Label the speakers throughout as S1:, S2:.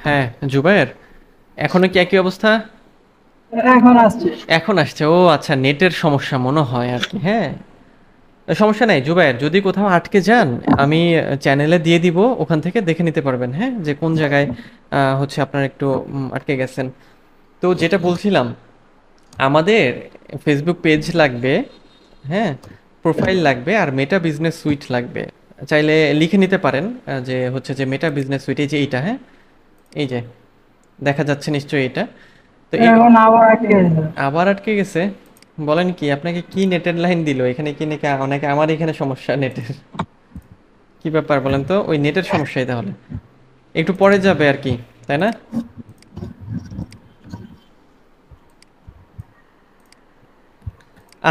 S1: হ্যাঁ, জুবায়ের, এখনো কি একই অবস্থা?
S2: এখন আসছে।
S1: এখন আসছে। ও আচ্ছা, নেটের সমস্যা মনে হয় আর কি। হ্যাঁ, সমস্যা নাই জুবায়ের, যদি কোথাও আটকে যান আমি চ্যানেলে দিয়ে দিব, ওখান থেকে দেখে নিতে পারবেন, হ্যাঁ, যে কোন জায়গায় হচ্ছে আপনার একটু আটকে গেছেন। তো যেটা বলছিলাম, আমাদের ফেসবুক পেজ লাগবে, হ্যাঁ, প্রোফাইল লাগবে আর মেটা বিজনেস সুইট লাগবে। চাইলে লিখে নিতে পারেন যে হচ্ছে যে মেটা বিজনেস সুইট, এই যে এইটা, হ্যাঁ, এই যে দেখা যাচ্ছে নিশ্চয়ই এটা। তো এই
S2: এখন আবার আটকে গেছে।
S1: আবার আটকে গেছে? বলেন কি, আপনাকে কি নেটের লাইন দিল এখানে? কি নাকি অনেকে আমার এখানে সমস্যা নেটের? কি ব্যাপার বলেন তো, ওই নেটের সমস্যাই তাহলে। একটু পরে যাবে আর কি, তাই না?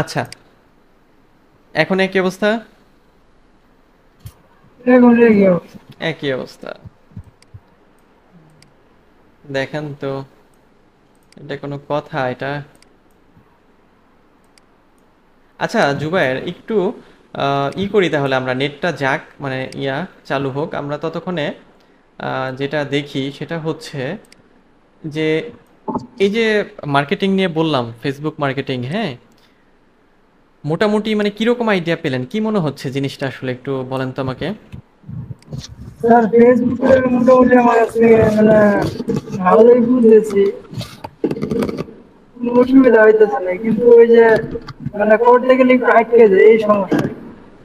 S1: আচ্ছা, এখন একই অবস্থা?
S2: এখন রেগে গেছে।
S1: একই অবস্থা। দেখেন তো, এটা কোনো কথা এটা? আচ্ছা জুবায়ের, একটু করি তাহলে, আমরা নেটটা যাক, মানে চালু হোক, আমরা ততক্ষণে যেটা দেখি সেটা হচ্ছে যে এই যে মার্কেটিং নিয়ে বললাম, ফেসবুক মার্কেটিং, হ্যাঁ, মোটামুটি মানে কিরকম আইডিয়া পেলেন? কি মনে হচ্ছে জিনিসটা আসলে, একটু বলেন তো আমাকে।
S2: স্যার ফেসবুকে মোটামুটি আমার কাছে মানে ভালোই বুঝতেছি, কোনো অসুবিধা হইতেছে না, কিন্তু ওই যে মানে করতে গেলে একটু আটকে যায় এই সমস্যা।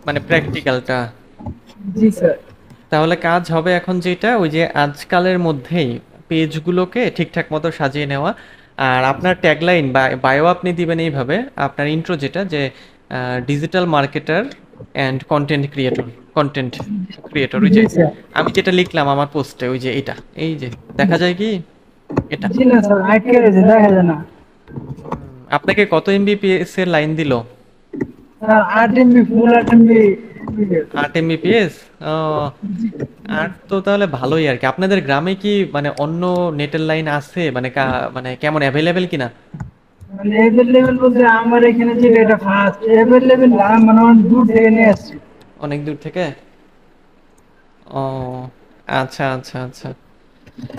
S1: মানে প্র্যাকটিক্যালটা?
S2: জি স্যার।
S1: তাহলে কাজ হবে এখন যেটা, ওই যে আজকালের মধ্যেই পেজগুলোকে ঠিকঠাক মতো সাজিয়ে নেওয়া। আর আপনার ট্যাগলাইন বা বায়ো আপনি দিবেন এইভাবে, আপনার ইন্ট্রো যেটা, যে digital marketer and content creator, ওই
S2: জি
S1: যে
S2: স্যার।
S1: আমি যেটা লিখলাম আমার পোস্টে, ওই যে এটা, এই যে দেখা যায় কি এটা?
S2: জি না স্যার, আটকে গেছে, দেখা যায় না।
S1: আপনাকে কত এমবিপিএস এর লাইন দিল?
S2: স্যার 8 MB, ফুল 8 MB।
S1: 8 এমবিপিএস? ও, আর তো তাহলে ভালোই আর কি। আপনাদের গ্রামে কি মানে অন্য নেটের লাইন আছে, মানে মানে কেমন, অ্যাভেলেবেল কিনা?
S2: মানে এভেলেবেল বলতে আমার এখানে যেটা এটা ফার্স্ট এভেলেবেল না, মানে অনেক দূর থেকে নিয়ে আসছি।
S1: অনেক দূর থেকে? ও, আচ্ছা আচ্ছা আচ্ছা।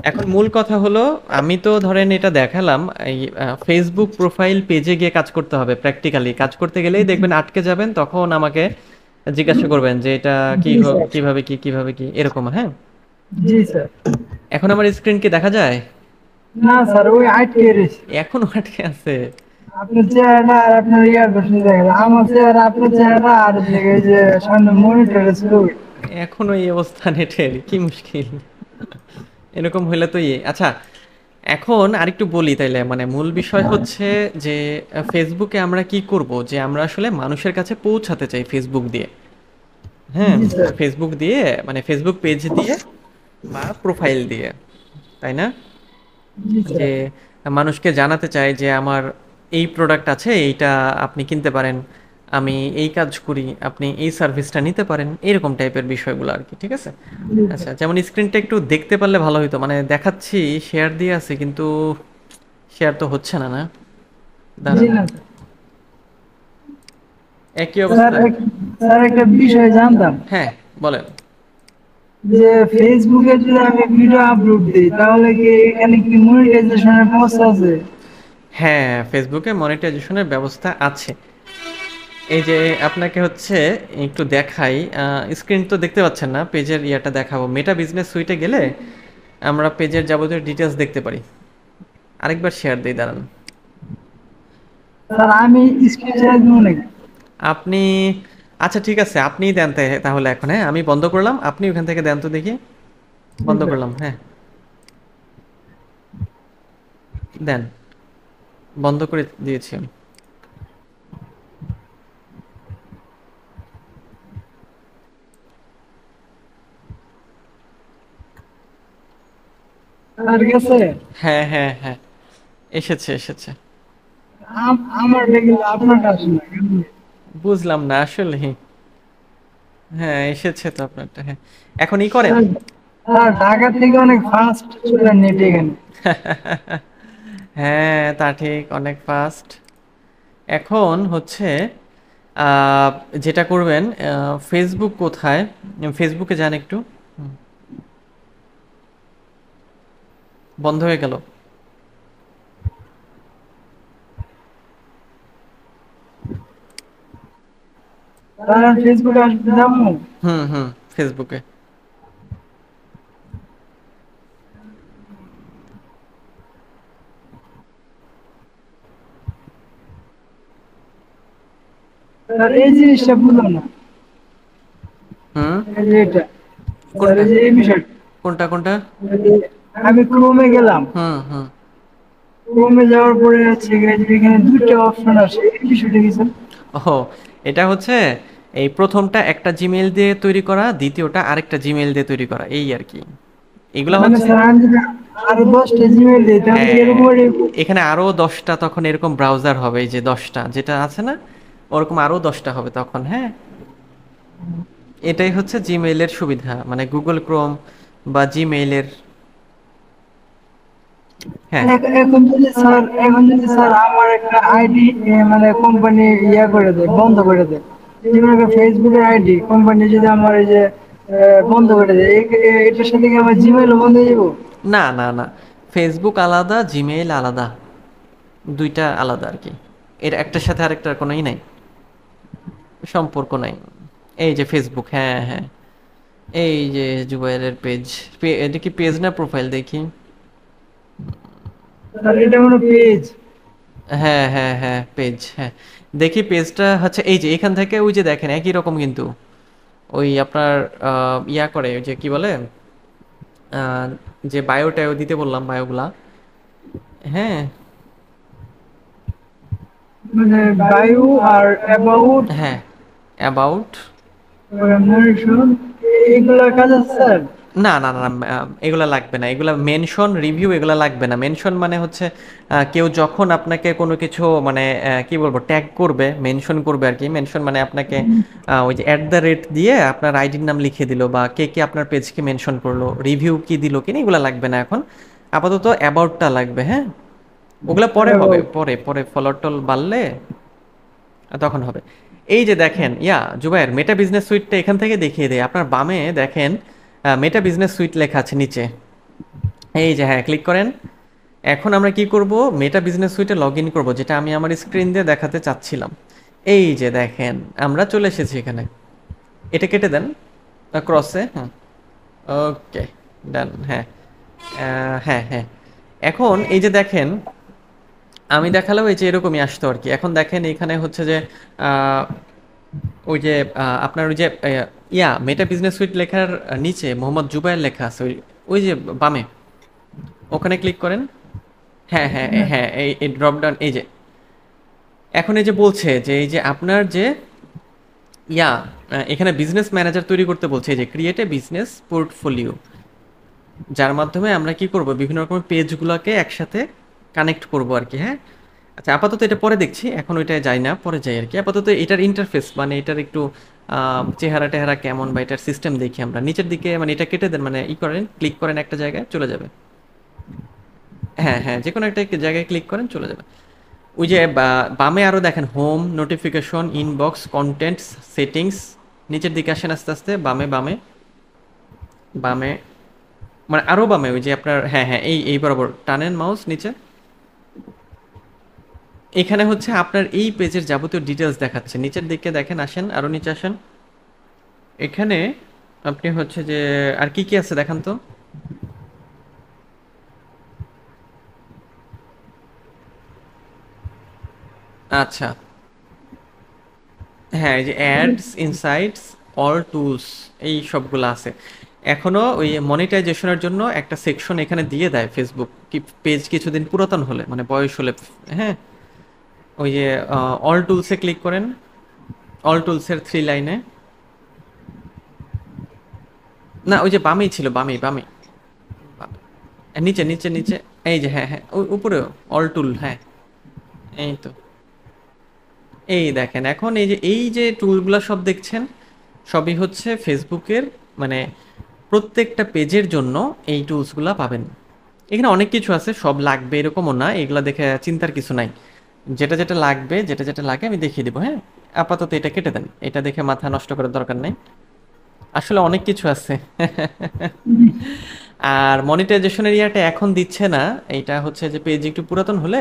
S1: এখন মূল কথা হলো, আমি তো ধরেন এটা দেখালাম, এই ফেসবুক প্রোফাইল পেজে গিয়ে কাজ করতে হবে, প্র্যাকটিক্যালি কাজ করতে গেলেই দেখবেন আটকে যাবেন, তখন আমাকে জিজ্ঞাসা করবেন যে এটা কি
S2: জি স্যার।
S1: কিভাবে কি এরকম, হ্যাঁ।
S2: জি স্যার।
S1: এখন আমার স্ক্রিন কি দেখা যায়?
S2: না স্যার, ওই আটকে রয়েছে।
S1: এখনো আটকে আছে?
S2: আপনার চেহারাটা আর আপনার ইয়ার পাশে দেখা যায়, আমার চেহারা আপনার চেহারা আর দেখে যে সামনে মনিটরে ছবি।
S1: এখনো এই অবস্থা নেটের? কি মুশকিল! এরকম হইলে তো আচ্ছা, এখন আরেকটু বলি তাইলে, মানে মূল বিষয় হচ্ছে যে ফেসবুকে আমরা কি করব, যে আমরা আসলে মানুষের কাছে পৌঁছাতে চাই ফেসবুক দিয়ে, হ্যাঁ,
S2: জি স্যার।
S1: ফেসবুক দিয়ে, মানে ফেসবুক পেজ দিয়ে বা প্রোফাইল দিয়ে, তাই না?
S2: জি স্যার।
S1: যে মানুষকে জানাতে চাই যে আমার এই প্রোডাক্ট আছে, এইটা আপনি কিনতে পারেন, আমি এই কাজ করি, আপনি এই সার্ভিসটা নিতে পারেন, এরকম টাইপের বিষয়গুলো আর কি, ঠিক আছে?
S2: জি
S1: আচ্ছা,
S2: স্যার।
S1: যেমন স্ক্রিনটা একটু দেখতে পারলে ভালো হতো, মানে দেখাচ্ছি, শেয়ার দিয়ে আছে কিন্তু শেয়ার তো হচ্ছে না, না?
S2: জি
S1: দাঁড়ান,
S2: না স্যার।
S1: একই
S2: স্যার
S1: অবস্থা।
S2: স্যার একটা বিষয় জানতাম,
S1: হ্যাঁ, বলেন।
S2: যে ফেসবুকে যদি আমি ভিডিও আপলোড দিই তাহলে কি এখানে কি মনিটাইজেশনের সমস্যা আছে?
S1: হ্যাঁ, ফেসবুকে মনিটাইজেশনের ব্যবস্থা আছে। এই যে আপনাকে হচ্ছে একটু দেখাই, স্ক্রিন তো দেখতে পাচ্ছেন না, পেজের ইয়াটা দেখাবো। মেটা বিজনেস সুইটে গেলে আমরা পেজের যাবতীয় ডিটেলস দেখতে পারি। আরেকবার শেয়ার দিই, দাঁড়ান।
S2: স্যার আমি স্ক্রিন শেয়ার দিব নাকি?
S1: আপনি, আচ্ছা ঠিক আছে, আপনিই দেন তাহলে এখন, হ্যাঁ, আমি বন্ধ করলাম, আপনি ওখান থেকে দেন তো দেখি।
S2: জি
S1: বন্ধ
S2: স্যার।
S1: করলাম, হ্যাঁ, দেন। বন্ধ করে দিয়েছি আমি।
S2: স্যার গেছে?
S1: হ্যাঁ হ্যাঁ হ্যাঁ, এসেছে এসেছে।
S2: আমার দেখলে আপনারটা আসে না কেন?
S1: বুঝলাম না আসলে। হ্যাঁ, এসেছে তো আপনারটা, হ্যাঁ। এখন করেন।
S2: স্যার, স্যার ঢাকা থেকে অনেক ফাস্ট চলে নেট এখানে।
S1: হ্যাঁ, তা ঠিক, অনেক ফাস্ট। এখন হচ্ছে যেটা করবেন, ফেসবুক কোথায়, ফেসবুকে যান একটু। হুম, বন্ধ হয়ে গেল।
S2: তাহলে ফেসবুকে আসবে যাবো।
S1: হুম হুম, ফেসবুকে।
S2: স্যার এই জিনিসটা বুঝলাম না।
S1: হুম।
S2: এই যে এটা, স্যার
S1: কোনটা?
S2: এই যে এই বিষয়টা,
S1: কোনটা কোনটা?
S2: এই যে আমি ক্রোমে গেলাম,
S1: হুম হুম।
S2: ক্রোমে যাওয়ার পরে হচ্ছে গিয়ে যে এখানে দুটো অপশন আসে, এই বিষয়টা কি স্যার?
S1: ও, এটা হচ্ছে এই প্রথমটা একটা জিমেইল দিয়ে তৈরি করা, দ্বিতীয়টা আরেকটা জিমেইল দিয়ে তৈরি করা, এই আর কি। এগুলা
S2: মানে
S1: হচ্ছে,
S2: স্যার আমি যদি আরো 10টা জিমেইল দিই তাহলে কি
S1: হ্যাঁ,
S2: এরকম হয়ে যাবে?
S1: এখানে আরো 10টা তখন এরকম ব্রাউজার হবে, এই যে 10টা যেটা আছে না, ওরকম আরো 10টা হবে তখন, হ্যাঁ। এটাই হচ্ছে জিমেইলের সুবিধা, মানে গুগল ক্রোম বা জিমেইলের। হ্যাঁ।
S2: এখন যদি স্যার আমার একটা আইডি মানে কোম্পানি ইয়া করে দেয়, বন্ধ করে দেয়, যেমন একটা ফেসবুকের আইডি কোম্পানি যদি আমার এই যে বন্ধ করে দেয়, এটার সাথে কি আমার জিমেইলও বন্ধ হয়ে যাবো?
S1: না না না, ফেসবুক আলাদা, জিমেইল আলাদা, দুইটা আলাদা আর কি। এর একটার সাথে আরেকটার কোনোই নাই, সম্পর্ক নাই। এই যে ফেসবুক, হ্যাঁ হ্যাঁ, এই যে জুবাইরের পেজ। এটা কি পেজ না প্রোফাইল দেখি?
S2: স্যার এটা হলো পেজ।
S1: হ্যাঁ হ্যাঁ হ্যাঁ, পেজ, হ্যাঁ। দেখি পেজটা হচ্ছে এই যে এখান থেকে, ওই যে দেখেন একই রকম কিন্তু, ওই আপনার ইয়া করে, ওই যে কি বলে, আহ, যে বায়োটাও দিতে বললাম, বায়োগুলা, হ্যাঁ
S2: মানে বায়ু আর অ্যাবাউট,
S1: হ্যাঁ, অ্যাবাউট।
S2: মোটিভেশন, এইগুলা কাজ আছে স্যার।
S1: না না না, এগুলা লাগবে না, এগুলা মেনশন রিভিউ এগুলা লাগবে না। মেনশন মানে হচ্ছে কেউ যখন আপনাকে কোনো কিছু মানে কি বলবো ট্যাগ করবে, মেনশন করবে আর কি। মেনশন মানে আপনাকে ওই যে @, দিয়ে আপনার আইডির নাম লিখে দিল, বা কে কে আপনার পেজকে মেনশন করলো, রিভিউ কি দিল কিনা, এগুলা লাগবে না এখন। আপাতত অ্যাবাউটটা লাগবে, হ্যাঁ। ওগুলা পরে হবে,
S2: অ্যাবাউট।
S1: পরে পরে ফলোয়ার টল বাড়লে তখন হবে। এই যে দেখেন, জুবাইর, মেটা বিজনেস সুইটটা এখান থেকে দেখিয়ে দেয়। আপনার বামে দেখেন মেটা বিজনেস সুইট লেখা আছে নিচে, এই যে, হ্যাঁ, ক্লিক করেন। এখন আমরা কি করব, মেটা বিজনেস সুইটে লগ ইন করবো, যেটা আমি আমার স্ক্রিন দিয়ে দেখাতে চাচ্ছিলাম। এই যে দেখেন, আমরা চলে এসেছি এখানে। এটা কেটে দেন ক্রসে, হুম। ওকে, ডান, হ্যাঁ। হ্যাঁ হ্যাঁ। এখন এই যে দেখেন, আমি দেখালেও এই যে এরকমই আসতো আর কি। এখন দেখেন এখানে হচ্ছে যে আহ, ওই যে আপনার ওই যে মেটা বিজনেস সুইট লেখার নিচে মোহাম্মদ জুবাইর লেখা আছে, ওই ওই যে বামে, ওখানে ক্লিক করেন। হ্যাঁ হ্যাঁ হ্যাঁ, এই ড্রপ ডাউন, এই যে এখন এই যে বলছে যে এই যে আপনার যে ইয়া এখানে বিজনেস ম্যানেজার তৈরি করতে বলছে, এই যে ক্রিয়েট এ বিজনেস পোর্টফোলিও, যার মাধ্যমে আমরা কি করব, বিভিন্ন রকমের পেজগুলোকে একসাথে কানেক্ট করব আর কি, হ্যাঁ। আচ্ছা, আপাতত এটা পরে দেখছি, এখন ওইটায় যাই না, পরে যাই আর কি। আপাতত এটার ইন্টারফেস মানে এটার একটু চেহারা টেহারা কেমন, বা এটার সিস্টেম দেখি আমরা নিচের দিকে। মানে এটা কেটে দেন, মানে করেন, ক্লিক করেন একটা জায়গায়, চলে যাবে। হ্যাঁ হ্যাঁ, যে কোনো একটা জায়গায় ক্লিক করেন, চলে যাবে। ওই যে বামে আরো দেখেন, home, notification, inbox, contents, settings. নিচের দিকে আসেন আস্তে আস্তে, বামে বামে বামে, মানে আরো বামে, ওই যে আপনার, হ্যাঁ হ্যাঁ, এই বরাবর টানেন মাউস নিচে। এখানে হচ্ছে আপনার এই পেজের যাবতীয় ডিটেলস দেখাচ্ছে, নিচের দিকে দেখেন, আসেন আরো নিচে আসেন। এখানে আপনি হচ্ছে যে আর কি কি আছে দেখান তো। আচ্ছা, হ্যাঁ, এই যে অ্যাডস, ইনসাইটস, অল টুলস, এই সবগুলো আছে। এখনো ওই মনিটাইজেশনের জন্য একটা সেকশন এখানে দিয়ে দেয় ফেসবুক, কি পেজ কিছুদিন পুরাতন হলে, মানে বয়স হলে, হ্যাঁ। ওই যে অল টুলসে ক্লিক করেন, অল টুলসের 3 লাইনে। না, ওই যে বামেই ছিল, বামেই বামেই বামে। নিচে নিচে নিচে, এই যে, হ্যাঁ হ্যাঁ, ওই উপরেও অল টুল, হ্যাঁ। এই তো, এই দেখেন এখন এই যে টুলগুলো সব দেখছেন, সবই হচ্ছে ফেসবুকের, মানে প্রত্যেকটা পেজের জন্য এই টুলসগুলো পাবেন। এখানে অনেক কিছু আছে, সব লাগবে এরকমও না, এগুলা দেখে চিন্তার কিছু নাই। যেটা যেটা লাগবে, যেটা যেটা লাগে আমি দেখিয়ে দিব, হ্যাঁ। আপাতত এটা কেটে দেন, এটা দেখে মাথা নষ্ট করার দরকার নেই। আসলে অনেক কিছু আছে। আর মনিটাইজেশনের ইয়াটা এখন দিচ্ছে না, এইটা হচ্ছে যে পেজ একটু পুরাতন হলে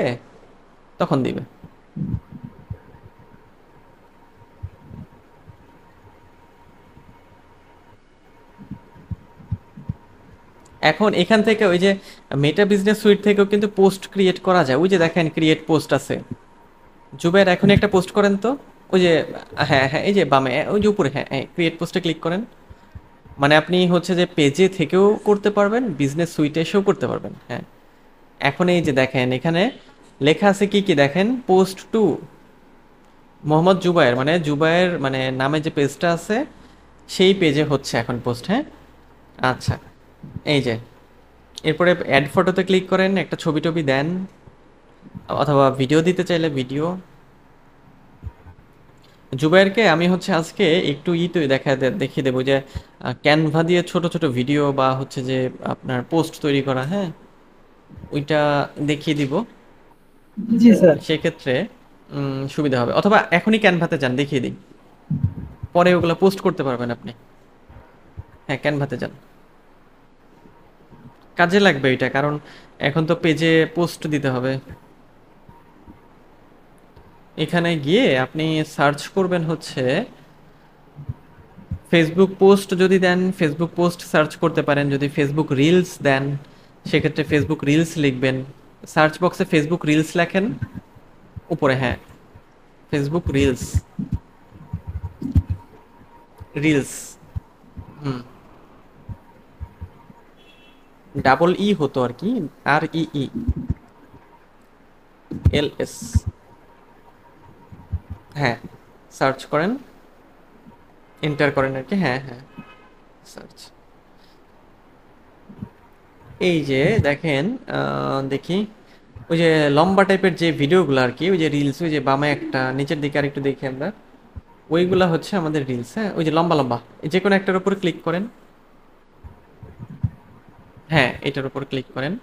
S1: তখন দিবে। এখন এখান থেকে ওই যে মেটা বিজনেস সুইট থেকেও কিন্তু পোস্ট ক্রিয়েট করা যায়, ওই যে দেখেন ক্রিয়েট পোস্ট আছে। জুবের এখন একটা পোস্ট করেন তো, ওই যে, হ্যাঁ হ্যাঁ এই যে বামে ওই যে উপরে, হ্যাঁ ক্রিয়েট পোস্টে ক্লিক করেন। মানে আপনি হচ্ছে যে পেজে থেকেও করতে পারবেন, বিজনেস সুইটে এসেও করতে পারবেন। হ্যাঁ, এখন এই যে দেখেন এখানে লেখা আছে কি কি দেখেন, পোস্ট টু মোহাম্মদ জুবায়ের, মানে জুবায়ের মানে নামে যে পেজটা আছে সেই পেজে হচ্ছে এখন পোস্ট। হ্যাঁ, আচ্ছা, এই যে এরপরে অ্যাড ফটোতে ক্লিক করেন, একটা ছবি টবি দেন, অথবা ভিডিও দিতে চাইলে ভিডিও। জুবাইরকে আমি হচ্ছে আজকে একটু তো দেখিয়ে দেবো যে ক্যানভা দিয়ে ছোট ছোট ভিডিও বা হচ্ছে যে আপনার পোস্ট তৈরি করা, হ্যাঁ ওইটা দেখিয়ে দিব।
S2: জি স্যার।
S1: সেক্ষেত্রে সুবিধা হবে, অথবা এখনই ক্যানভাতে যান দেখিয়ে দিই, পরে ওগুলো পোস্ট করতে পারবেন আপনি। হ্যাঁ, ক্যানভাতে যান, কাজে লাগবে এটা, কারণ এখন তো পেজে পোস্ট দিতে হবে। এখানে গিয়ে আপনি সার্চ করবেন হচ্ছে ফেসবুক পোস্ট, যদি দেন ফেসবুক পোস্ট সার্চ করতে পারেন, যদি ফেসবুক রিলস দেন সেক্ষেত্রে ফেসবুক রিলস লিখবেন, সার্চ বক্সে ফেসবুক রিলস লেখেন উপরে, হ্যাঁ ফেসবুক রিলস, রিলস, হুম, ডাবল ই হতো আর কি, আর ই ই এল এস, হ্যাঁ সার্চ করেন, এন্টার করেন আর কি, হ্যাঁ হ্যাঁ সার্চ। এই যে দেখেন, দেখি ওই যে লম্বা টাইপের যে ভিডিওগুলো আর কি, ওই যে রিলস, ওই যে বামে একটা নিচের দিকে আর একটু দেখি আমরা, ওইগুলা হচ্ছে আমাদের রিলস। হ্যাঁ, ওই যে লম্বা লম্বা যে কোনো একটার উপর ক্লিক করেন, হ্যাঁ এটার উপর ক্লিক করেন।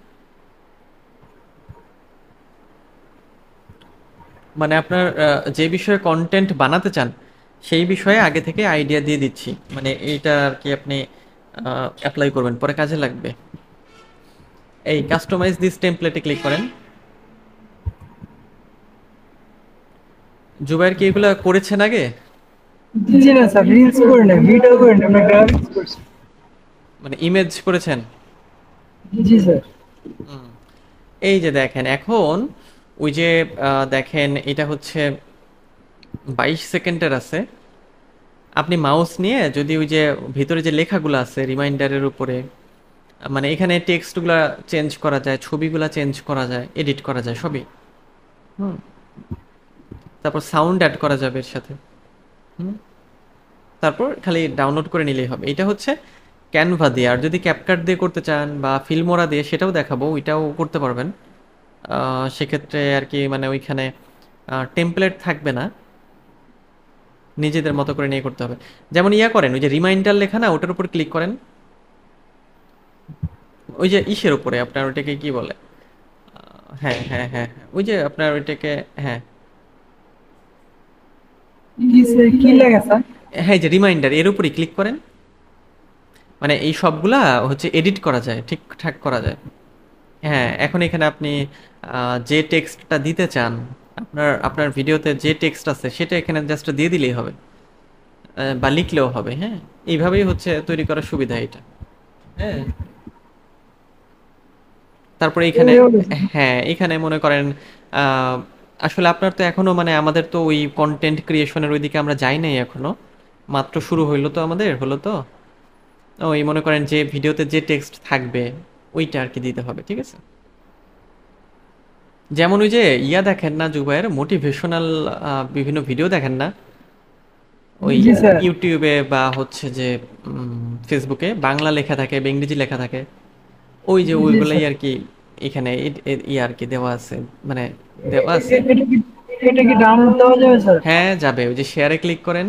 S1: মানে আপনার যে বিষয়ে কন্টেন্ট বানাতে চান সেই বিষয়ে আগে থেকে আইডিয়া দিয়ে দিচ্ছি, মানে এইটা আর কি আপনি অ্যাপ্লাই করবেন, পরে কাজে লাগবে। এই কাস্টমাইজ দিস টেমপ্লেটে ক্লিক করেন। জুবাইর কি এগুলা করেছেন আগে?
S2: জি না স্যার, রিলস করে না, ভিডিও করে না, আমরা গ্রাফিক্স করছি।
S1: মানে ইমেজ করেছেন?
S2: জি স্যার।
S1: হুম। এই যে দেখেন এখন ওই যে দেখেন এটা হচ্ছে 22 সেকেন্ডের আছে। আপনি মাউস নিয়ে যদি ওই যে ভিতরে যে লেখাগুলো আছে রিমাইন্ডারের উপরে, মানে এখানে টেক্সটগুলা চেঞ্জ করা যায়, ছবিগুলা চেঞ্জ করা যায়, এডিট করা যায় সবই। হুম, তারপর সাউন্ড অ্যাড করা যাবে এর সাথে। হুম, তারপর খালি ডাউনলোড করে নিলেই হবে। এটা হচ্ছে ক্যানভা দিয়ে, আর যদি ক্যাপকাট দিয়ে করতে চান বা ফিল্মোরা দিয়ে সেটাও দেখাবো, ওইটাও করতে পারবেন। সেক্ষেত্রে আর কি মানে ওইখানে টেমপ্লেট থাকবে না, নিজেদের মতো করে নিয়ে করতে হবে। যেমন ইয়া করেন, ওই যে রিমাইন্ডার লেখা না, ওটার উপর ক্লিক করেন, ওই যে ইসের উপরে আপনার ওইটাকে কি বলে, হ্যাঁ হ্যাঁ হ্যাঁ হ্যাঁ, ওই যে আপনার ওইটাকে, হ্যাঁ
S2: কি স্যার, কি লেখা স্যার?
S1: হ্যাঁ এই যে রিমাইন্ডার, এর উপরই ক্লিক করেন। মানে এই সবগুলা হচ্ছে এডিট করা যায়, ঠিকঠাক করা যায়। হ্যাঁ, এখন এখানে আপনি যে টেক্সটটা দিতে চান, আপনার আপনার ভিডিওতে যে টেক্সট আছে সেটা এখানে জাস্ট দিয়ে দিলেই হবে, বা লিখলেও হবে। হ্যাঁ, এইভাবেই হচ্ছে তৈরি করার সুবিধা এটা। হ্যাঁ, তারপরে এখানে,
S2: এই হলো স্যার।
S1: হ্যাঁ এখানে মনে করেন আহ, আসলে আপনার তো এখনো মানে আমাদের তো ওই কন্টেন্ট ক্রিয়েশনের ওইদিকে আমরা যাই নাই এখনো, মাত্র শুরু হইলো তো আমাদের, হলো তো ওই মনে করেন যে ভিডিওতে যে টেক্সট থাকবে ওইটা আর কি দিতে হবে, ঠিক আছে। যেমন ওই যে ইয়া দেখেন না জুবাইর, মোটিভেশনাল বিভিন্ন ভিডিও দেখেন না ওই
S2: জি স্যার।
S1: ইউটিউবে বা হচ্ছে যে ফেসবুকে, বাংলা লেখা থাকে বা ইংরেজি লেখা থাকে, ওই যে
S2: জি
S1: ওইগুলাই
S2: স্যার।
S1: আর কি এখানে ই আর কি দেওয়া আছে, মানে দেওয়া আছে।
S2: এটা কি, এটা কি ডাউনলোড দেওয়া যাবে স্যার?
S1: হ্যাঁ যাবে, ওই যে শেয়ারে ক্লিক করেন,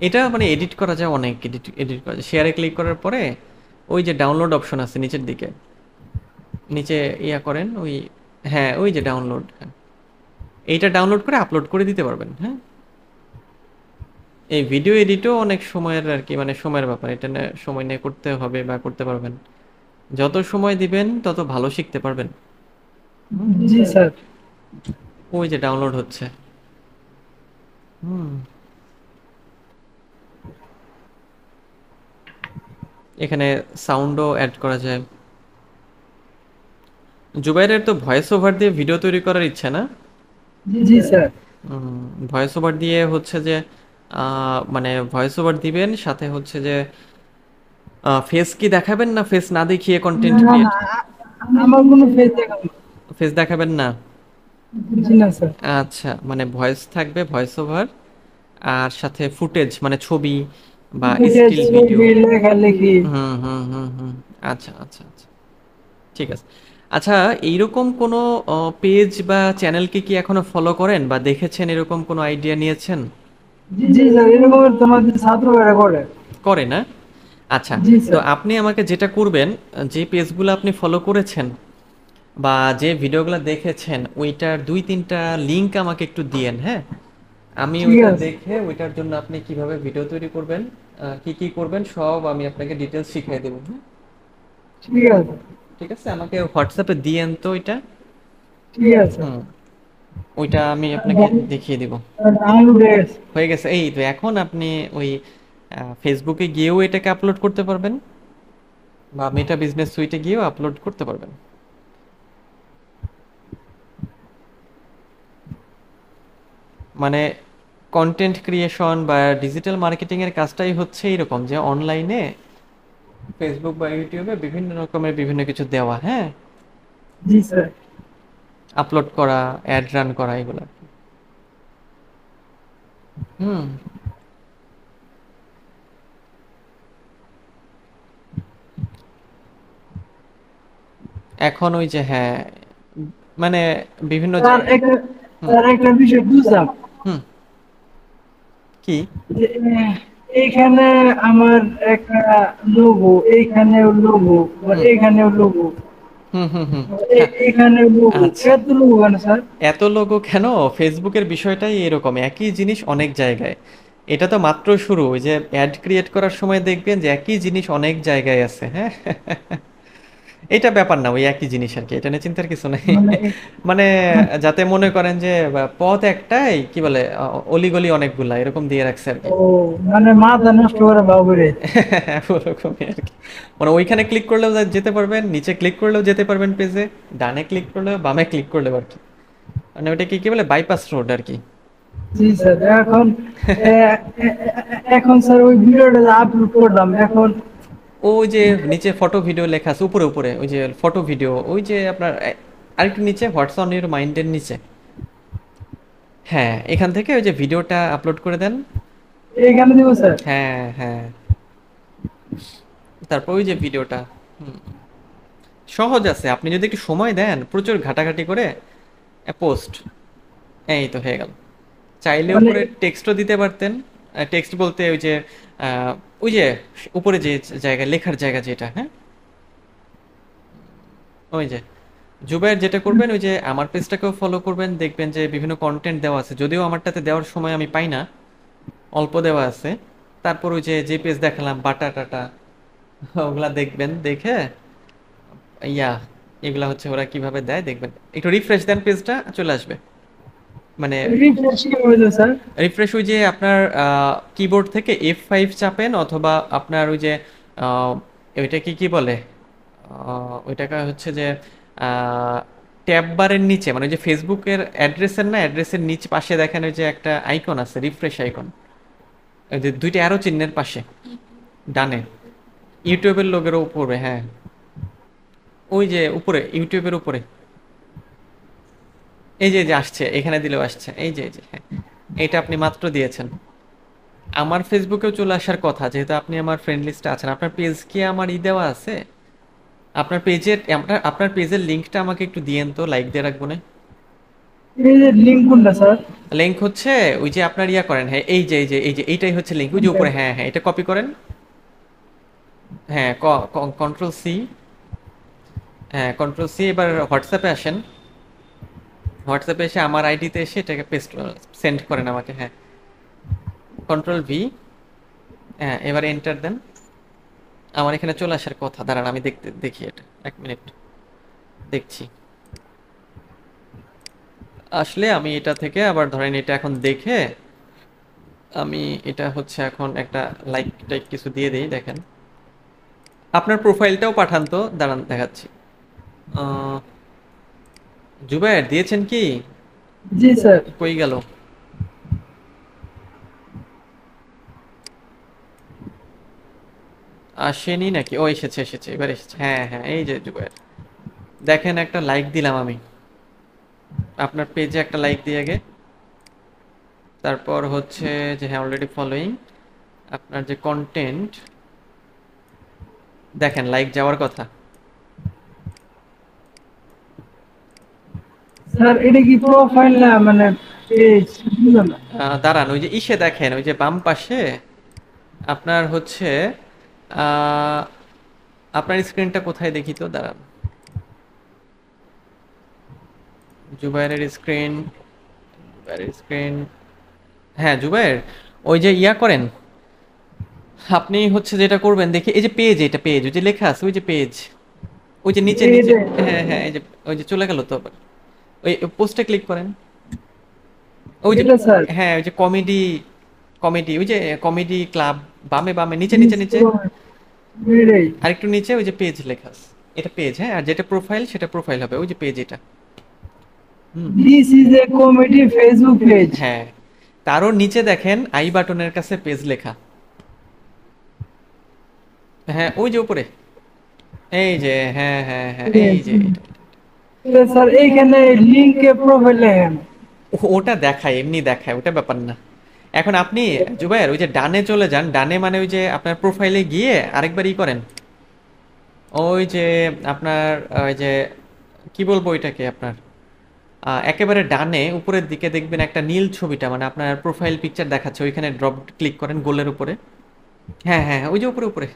S1: এটা মানে এডিট করা যায়, অনেক এডিট এডিট করা যায়। শেয়ারে ক্লিক করার পরে ওই যে ডাউনলোড অপশন আছে নিচের দিকে, নিচে ইয়া করেন ওই, হ্যাঁ ওই যে ডাউনলোড, হ্যাঁ এইটা ডাউনলোড করে আপলোড করে দিতে পারবেন। হ্যাঁ, এই ভিডিও এডিটও অনেক সময়ের আর কি, মানে সময়ের ব্যাপার, এটা সময় নিয়ে করতে হবে বা করতে পারবেন। যত সময় দিবেন তত ভালো শিখতে পারবেন। হুম।
S2: জি স্যার।
S1: ওই যে ডাউনলোড হচ্ছে। হুম। এখানে সাউন্ডও অ্যাড করা যায়। জুবাইরের তো ভয়েস ওভার দিয়ে ভিডিও তৈরি করার ইচ্ছা না?
S2: জি স্যার।
S1: ভয়েস ওভার দিয়ে হচ্ছে যে মানে ভয়েস ওভার দিবেন, সাথে হচ্ছে যে ফেস কি দেখাবেন না ফেস না দেখিয়ে কন্টেন্ট
S2: না
S1: ক্রিয়েট?
S2: না, আমার কোনো ফেস দেখাবো না।
S1: ফেস দেখাবেন না?
S2: জি না স্যার।
S1: আচ্ছা, মানে ভয়েস থাকবে, ভয়েস ওভার, আর সাথে ফুটেজ মানে ছবি বা
S2: ফুটেজ,
S1: স্টিল ভিডিও।
S2: ছবি, লেখালেখি।
S1: হুম হুম হুম হুম। আচ্ছা আচ্ছা আচ্ছা, ঠিক আছে। আচ্ছা, এইরকম কোনো পেজ বা চ্যানেলকে কি এখনো ফলো করেন বা দেখেছেন, এরকম কোনো আইডিয়া নিয়েছেন?
S2: জি স্যার, এরকম তোমাদের ছাত্ররা করে।
S1: করে না? আচ্ছা,
S2: জি
S1: তো
S2: স্যার।
S1: আপনি আমাকে যেটা করবেন, যে পেজগুলো আপনি ফলো করেছেন বা যে ভিডিওগুলো দেখেছেন ওইটার ২-৩টা লিংক আমাকে একটু দিয়েন, হ্যাঁ? আমি
S2: ঠিক
S1: ওইটা
S2: আছে।
S1: দেখে ওইটার জন্য আপনি কিভাবে ভিডিও তৈরি করবেন, কি কি করবেন সব আমি আপনাকে ডিটেলস শিখিয়ে দেবো, হ্যাঁ?
S2: ঠিক আছে।
S1: ঠিক আছে, আমাকে হোয়াটসঅ্যাপে দিয়েন তো ওইটা।
S2: ঠিক আছে।
S1: হুম, ওইটা আমি আপনাকে দেখিয়ে দিব।
S2: ডাউনলোড হয়ে গেছে।
S1: হয়ে গেছে, এই তো এখন আপনি ওই ফেসবুকে গিয়েও এটাকে আপলোড করতে পারবেন বা মেটা বিজনেস সুইটে গিয়েও আপলোড করতে পারবেন। মানে কন্টেন্ট ক্রিয়েশন বা ডিজিটাল মার্কেটিং এর কাজটাই হচ্ছে এরকম যে অনলাইনে ফেসবুক বা ইউটিউবে বিভিন্ন রকমের বিভিন্ন কিছু দেওয়া, হ্যাঁ,
S2: জি স্যার।
S1: আপলোড করা, অ্যাড রান করা, এগুলো। হুম। এখন ওই যে হ্যাঁ, মানে বিভিন্ন যে
S2: স্যার একটা,
S1: হুম
S2: স্যার একটা বিষয় বুঝলাম
S1: হুম, কি?
S2: যে এইখানে আমার একটা লোগো, এইখানেও লোগো,
S1: হুম
S2: এইখানেও লোগো,
S1: হুম হুম হুম।
S2: এইখানেও লোগো,
S1: আচ্ছা,
S2: এত লোগো কেন স্যার?
S1: এত লোগো কেন? ফেসবুকের বিষয়টাই এরকম, একই জিনিস অনেক জায়গায়। এটা তো মাত্র শুরু, ওই যে অ্যাড ক্রিয়েট করার সময় দেখবেন যে একই জিনিস অনেক জায়গায় আছে, হ্যাঁ। এটা ব্যাপার না, ওই একই জিনিস আর কি, এটা নিয়ে চিন্তার কিছু নেই।
S2: মানে
S1: মানে
S2: মানে
S1: যাতে মনে করেন যে পথ একটাই, কি বলে, অলিগলি অনেকগুলা এরকম দিয়ে রাখছে আর কি।
S2: ও, মানে মাথা নষ্ট করে বাবুরে।
S1: ওরকমই আর কি। মানে ওইখানে ক্লিক করলেও যেতে পারবেন, নিচে ক্লিক করলেও যেতে পারবেন পেজে, ডানে ক্লিক করলেও বামে ক্লিক করলেও আর কি। মানে ওইটা কি কি বলে, বাইপাস রোড আর কি।
S2: জি স্যার। এখন এখন স্যার ওই ভিডিওটা আপলোড করলাম এখন।
S1: ওই যে নিচে ফটো ভিডিও লেখা আছে উপরে উপরে, ওই যে ফটো ভিডিও, ওই যে আপনার আরেকটু নিচে, হোয়াটস অন ইউর মাইন্ডের নিচে। হ্যাঁ, এখান থেকে ওই যে ভিডিওটা আপলোড করে দেন।
S2: এইখানে দিব স্যার।
S1: হ্যাঁ হ্যাঁ, তারপর ওই যে ভিডিওটা। হুম, সহজ আছে, আপনি যদি একটু সময় দেন, প্রচুর ঘাটাঘাটি করে পোস্ট, এই তো হয়ে গেল। চাইলে
S2: মানে
S1: উপরে টেক্সটও দিতে পারতেন। টেক্সট বলতে ওই যে আহ, ওই যে উপরে যে জায়গা, লেখার জায়গা যেটা, হ্যাঁ, ওই যে জুবাইর যেটা করবেন, ওই যে আমার পেজটাকেও ফলো করবেন, দেখবেন যে বিভিন্ন কন্টেন্ট দেওয়া আছে, যদিও আমারটাতে দেওয়ার সময় আমি পাই না, অল্প দেওয়া আছে। তারপর ওই যে যে পেজ দেখালাম বাটা টাটা, ওগুলা দেখবেন, দেখে ইয়া, এগুলা হচ্ছে ওরা কিভাবে দেয় দেখবেন, একটু রিফ্রেশ দেন, পেজটা চলে আসবে। মানে
S2: রিফ্রেশ কিভাবে দেব স্যার?
S1: রিফ্রেশ ওই যে আপনার কিবোর্ড থেকে F5 চাপেন, অথবা আপনার ওই যে আহ, ওইটাকে কি বলে, ওইটাকে হচ্ছে যে ট্যাব বারের নিচে, মানে ওই যে ফেসবুকের অ্যাড্রেসের না, অ্যাড্রেসের নিচে পাশে দেখেন ওই যে একটা আইকন আছে, রিফ্রেশ আইকন, ওই যে দুইটা অ্যারো চিহ্নের পাশে ডানে, ইউটিউবের লোগের উপরে, হ্যাঁ, ওই যে উপরে ইউটিউবের উপরে, এই যে আসছে, এখানে দিলেও আসছে, এই যে হ্যাঁ, এটা আপনি মাত্র দিয়েছেন। আমার ফেসবুকেও চলে আসার কথা, যেহেতু আপনি আমার ফ্রেন্ড লিস্টে আছেন। আপনার পেজ কি আমার দেওয়া আছে? আপনার পেজের, আপনার পেজের লিঙ্কটা আমাকে একটু দিয়েন তো, লাইক দিয়ে রাখবো না?
S2: এই যে লিঙ্ক কোনটা স্যার?
S1: লিঙ্ক হচ্ছে ওই যে আপনার করেন, হ্যাঁ, এই যে এইটাই হচ্ছে লিঙ্ক, ওই যে উপরে, হ্যাঁ হ্যাঁ, এটা কপি করেন। হ্যাঁ, কন্ট্রোল সি। হ্যাঁ, কন্ট্রোল সি, এবার হোয়াটসঅ্যাপে আসেন। হোয়াটসঅ্যাপে এসে আমার আইডিতে এসে এটাকে পেস্ট, সেন্ড করেন আমাকে, হ্যাঁ, কন্ট্রোল ভি। হ্যাঁ, এবার এন্টার দেন। আমার এখানে চলে আসার কথা, দাঁড়ান আমি দেখি এটা, 1 মিনিট দেখছি। আসলে আমি এটা থেকে আবার ধরেন এটা এখন দেখে আমি এটা হচ্ছে এখন একটা লাইক টাইক কিছু দিয়ে দিই, দেখেন। আপনার প্রোফাইলটাও পাঠান তো, দাঁড়ান দেখাচ্ছি। আহ, জুবায়ের দিয়েছেন কি?
S2: জি স্যার।
S1: কই গেল? আসেনি নাকি? ও এসেছে, এবার এসেছে। হ্যাঁ হ্যাঁ, এই যে জুবায়ের, দেখেন একটা লাইক দিলাম আমি আপনার পেজে, একটা লাইক দিয়ে আগে। তারপর হচ্ছে যে হ্যাঁ অলরেডি ফলোইং, আপনার যে কন্টেন্ট, দেখেন লাইক যাওয়ার কথা।
S2: স্যার এটা কি প্রোফাইল না মানে পেজ? বুঝলাম না।
S1: দাঁড়ান, ওই যে ইসে দেখেন, ওই যে বাম পাশে আপনার হচ্ছে আহ, আপনার স্ক্রিনটা কোথায় দেখি তো, দাঁড়ান। জুবাইরের স্ক্রিন, জুবাইরের স্ক্রিন, হ্যাঁ জুবাইর, ওই যে ইয়া করেন, আপনি হচ্ছে যেটা করবেন দেখি, এই যে পেজ, এটা পেজ, ওই যে লেখা আছে ওই যে পেজ, ওই যে নিচে নিচে।
S2: এটা
S1: হ্যাঁ হ্যাঁ, এই যে ওই যে চলে গেল তো আবার, ওই পোস্টে ক্লিক করেন। ওই যে,
S2: এটা স্যার।
S1: হ্যাঁ ওই যে কমেডি, কমেডি, ওই যে কমেডি ক্লাব, বামে বামে নিচে নিচে নিচে,
S2: এটাই।
S1: আরেকটু নিচে ওই যে পেজ লেখা আছে। এটা পেজ, হ্যাঁ, আর যেটা প্রোফাইল সেটা প্রোফাইল হবে, ওই যে পেজ এটা। হুম।
S2: This is a comedy Facebook page.
S1: হ্যাঁ, তারও নিচে দেখেন আই বাটনের কাছে পেজ লেখা। হ্যাঁ ওই যে উপরে, এই যে, হ্যাঁ হ্যাঁ হ্যাঁ, এই যে এটা।
S2: স্যার এইখানে লিংকে প্রোফাইল লেখেন।
S1: ওটা দেখায়, এমনি দেখায়, ওটা ব্যাপার না। এখন আপনি জুবাইর ওই যে ডানে চলে যান, ডানে মানে ওই যে আপনার প্রোফাইলে গিয়ে আরেকবার ই করেন, ওই যে আপনার ওই যে কি বলবো ওইটাকে আপনার, একেবারে ডানে উপরের দিকে দেখবেন একটা নীল ছবিটা, মানে আপনার প্রোফাইল পিকচার দেখাচ্ছে, ওইখানে ড্রপ ক্লিক করেন গোলের উপরে। হ্যাঁ হ্যাঁ হ্যাঁ, ওই যে উপরে উপরে,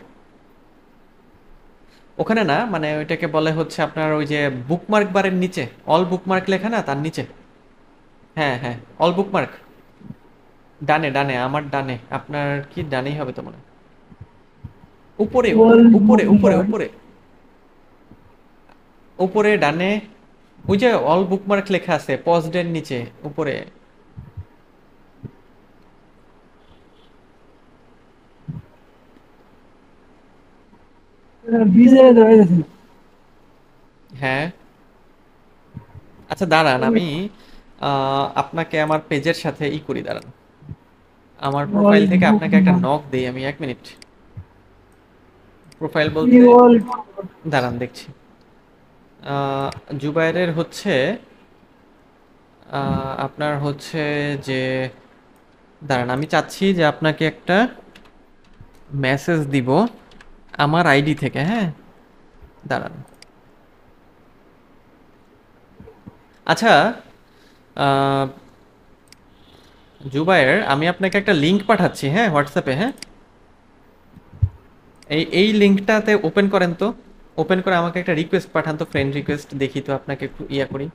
S1: ওখানে না, মানে ওইটাকে বলে হচ্ছে আপনার ওই যে বুকমার্ক বারের নিচে, অল বুকমার্ক লেখা না তার নিচে। হ্যাঁ হ্যাঁ, অল বুকমার্ক, ডানে ডানে, আমার ডানে, আপনার কি ডানেই হবে তো মনে হয়। উপরে উপরে উপরে উপরে উপরে ডানে, ওই যে অল বুকমার্ক লেখা আছে পজডের নিচে উপরে।
S2: বিজয় ধরে গেছেন।
S1: হ্যাঁ, আচ্ছা দাঁড়ান আমি আপনাকে আমার পেজের সাথে ই করি, দাঁড়ান। আমার প্রোফাইল থেকে আপনাকে একটা নক দেই আমি, 1 মিনিট। প্রোফাইল বলতে, দাঁড়ান দেখছি। জুবাইরের হচ্ছে আপনার হচ্ছে যে, দাঁড়ান আমি চাচ্ছি যে আপনাকে একটা মেসেজ দিব আমার আইডি থেকে, হ্যাঁ, দাঁড়ান। আচ্ছা, আহ, জুবাইর আমি আপনাকে একটা লিংক পাঠাচ্ছি, হ্যাঁ হোয়াটসঅ্যাপে, হ্যাঁ। এই লিংকটাতে ওপেন করেন তো, ওপেন করে আমাকে একটা রিকোয়েস্ট পাঠান তো, ফ্রেন্ড রিকোয়েস্ট, দেখি তো আপনাকে একটু ইয়া করি।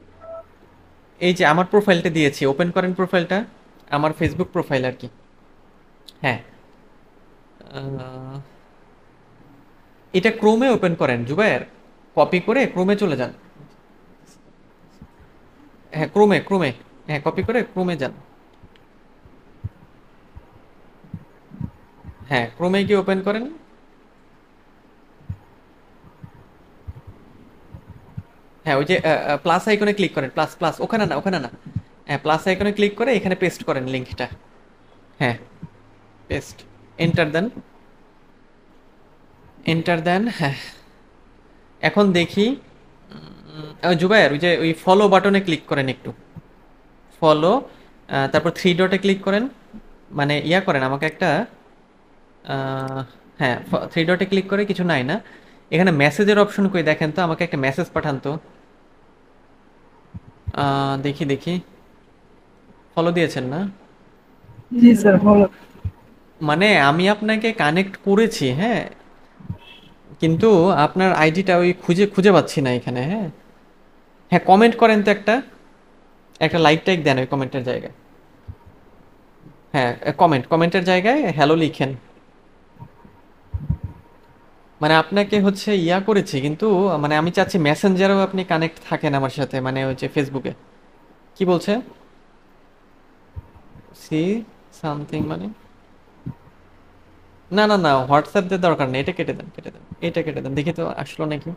S1: এই যে আমার প্রোফাইলটা দিয়েছি, ওপেন করেন প্রোফাইলটা, আমার ফেসবুক প্রোফাইল আর কি। হ্যাঁ, আহ, এটা ক্রোমে ওপেন করেন জুবাইর, কপি করে ক্রোমে চলে যান। হ্যাঁ ক্রোমে ক্রোমে, হ্যাঁ কপি করে ক্রোমে যান। হ্যাঁ ক্রোমে গিয়ে ওপেন করেন। হ্যাঁ ওই যে প্লাস আইকনে ক্লিক করেন, প্লাস প্লাস, ওখানে না ওখানে না, হ্যাঁ প্লাস আইকনে ক্লিক করে এখানে পেস্ট করেন লিঙ্কটা। হ্যাঁ পেস্ট, এন্টার দেন, এন্টার দেন, হ্যাঁ। এখন দেখি, জুবাইর ওই যে ওই ফলো বাটনে ক্লিক করেন একটু, ফলো, তারপর থ্রি ডটে ক্লিক করেন, মানে ইয়া করেন আমাকে একটা, আহ, হ্যাঁ থ্রি ডটে ক্লিক করে কিছু নাই না, এখানে মেসেজের অপশন কই দেখেন তো, আমাকে একটা মেসেজ পাঠান তো। দেখি দেখি, ফলো দিয়েছেন না?
S2: জি স্যার ফলো।
S1: মানে আমি আপনাকে কানেক্ট করেছি, হ্যাঁ, কিন্তু আপনার আইডিটা ওই খুঁজে খুঁজে পাচ্ছি না এখানে, হ্যাঁ। হ্যাঁ কমেন্ট করেন তো একটা, একটা লাইক টাইক দেন ওই কমেন্টের জায়গায়। হ্যাঁ কমেন্টের জায়গায় হ্যালো লিখেন। মানে আপনাকে হচ্ছে ইয়া করেছি, কিন্তু মানে আমি চাচ্ছি মেসেঞ্জারেও আপনি কানেক্ট থাকেন আমার সাথে, মানে ওই যে ফেসবুকে। কি বলছে? সি সামথিং মানে? না না না, হোয়াটসঅ্যাপ দিয়ে দরকার নেই, এটা কেটে দেন, কেটে দেন, এটা কেটে দেন, দেখি তো আসলো নাকি।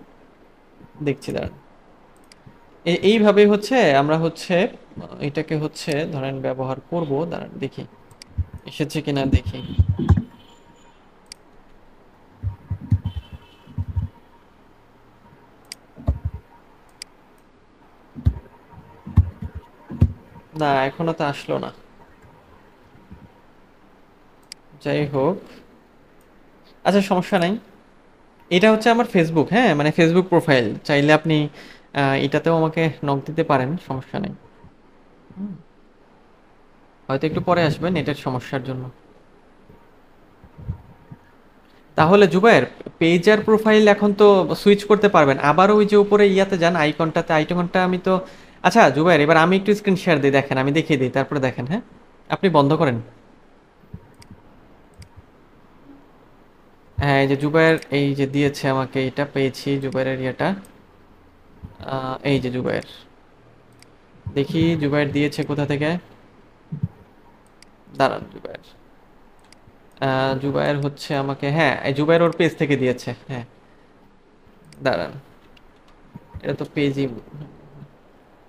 S1: দেখছি দাঁড়ান। এইভাবেই হচ্ছে আমরা হচ্ছে এটাকে হচ্ছে ধরেন ব্যবহার করব। দাঁড়ান দেখি এসেছে কিনা দেখি। না, এখনো তো আসলো না। যাই হোক, আচ্ছা সমস্যা নাই। এটা হচ্ছে আমার ফেসবুক, হ্যাঁ, মানে ফেসবুক প্রোফাইল। চাইলে আপনি এটাতেও আমাকে নক দিতে পারেন, সমস্যা নেই। হুম, হয়তো একটু পরে আসবেন নেটের সমস্যার জন্য। তাহলে জুবায়ের, পেজ আর প্রোফাইল এখন তো সুইচ করতে পারবেন। আবার ওই যে উপরে ইয়াতে যান, আইকনটাতে, আইকনটা আমি তো, আচ্ছা জুবায়ের, এবার আমি একটু স্ক্রিন শেয়ার দিই, দেখেন, আমি দেখিয়ে দিই, তারপরে দেখেন, হ্যাঁ। আপনি বন্ধ করেন। হ্যাঁ, এই যে জুবায়ের এই যে দিয়েছে আমাকে, এটা পেয়েছি জুবায়ের ইয়েটা। এই যে জুবায়ের, দেখি জুবায়ের দিয়েছে কোথা থেকে। দাঁড়ান জুবায়ের, জুবায়ের হচ্ছে আমাকে, হ্যাঁ এই জুবায়ের ওর পেজ থেকে দিয়েছে, হ্যাঁ। দাঁড়ান, এটা তো পেজই।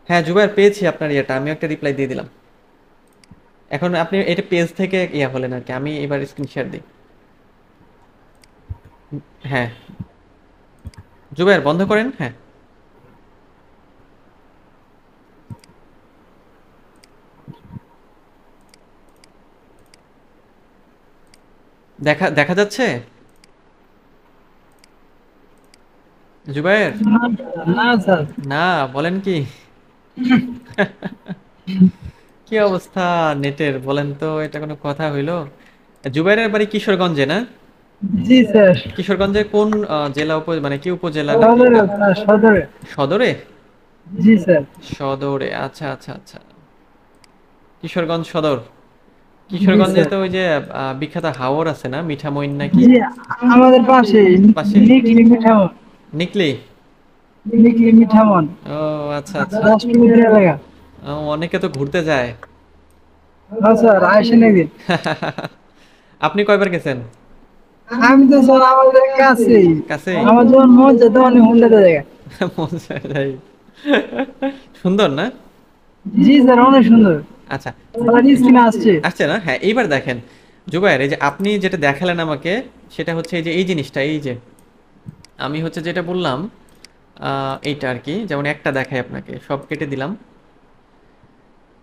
S1: হ্যাঁ জুবায়ের, পেয়েছি আপনার ইয়েটা, আমি একটা রিপ্লাই দিয়ে দিলাম। এখন আপনি এটা পেজ থেকে ইয়া হলেন আর কি, আমি এবার স্ক্রিন শেয়ার দিই। হ্যাঁ জুবায়ের, বন্ধ করেন, হ্যাঁ। দেখা দেখা যাচ্ছে জুবায়ের?
S2: না, না স্যার।
S1: না, বলেন কি? কি অবস্থা নেটের বলেন তো, এটা কোনো কথা হইলো? জুবাইরের বাড়ি কিশোরগঞ্জে না?
S2: জি স্যার।
S1: কিশোরগঞ্জের কোন জেলা মানে কি উপজেলা নাকি
S2: সদরে
S1: এটা?
S2: স্যার, সদরে।
S1: সদরে?
S2: জি স্যার।
S1: সদরে, আচ্ছা আচ্ছা আচ্ছা। কিশোরগঞ্জ সদর।
S2: জি
S1: কিশোরগঞ্জে
S2: স্যার।
S1: তো ওই যে বিখ্যাত হাওর আছে না, মিঠামইন নাকি?
S2: জি, আমাদের পাশে
S1: পাশে?
S2: নিকলি মিঠামন।
S1: নিকলি?
S2: নিকলি মিঠামন।
S1: ও আচ্ছা আচ্ছা।
S2: 10 কিলোমিটার এলাকা।
S1: অনেকে তো ঘুরতে যায়।
S2: হ্যাঁ স্যার, আইসেন একদিন।
S1: আপনি কয়বার গেছেন?
S2: আমি তো স্যার আমাদের কাছেই।
S1: কাছেই?
S2: আমার যখন মন চায় তখন হুন্ডাতে জায়গা।
S1: মজা যাই। সুন্দর না?
S2: জি স্যার, অনেক সুন্দর।
S1: আচ্ছা,
S2: স্যার স্ক্রিনে আসছে।
S1: আসছে না? হ্যাঁ, এইবার দেখেন জুবায়ের, এই যে আপনি যেটা দেখালেন আমাকে, সেটা হচ্ছে এই যে এই জিনিসটা, এই যে আমি হচ্ছে যেটা বললাম, এইটা আর কি, যেমন একটা দেখাই আপনাকে, সব কেটে দিলাম,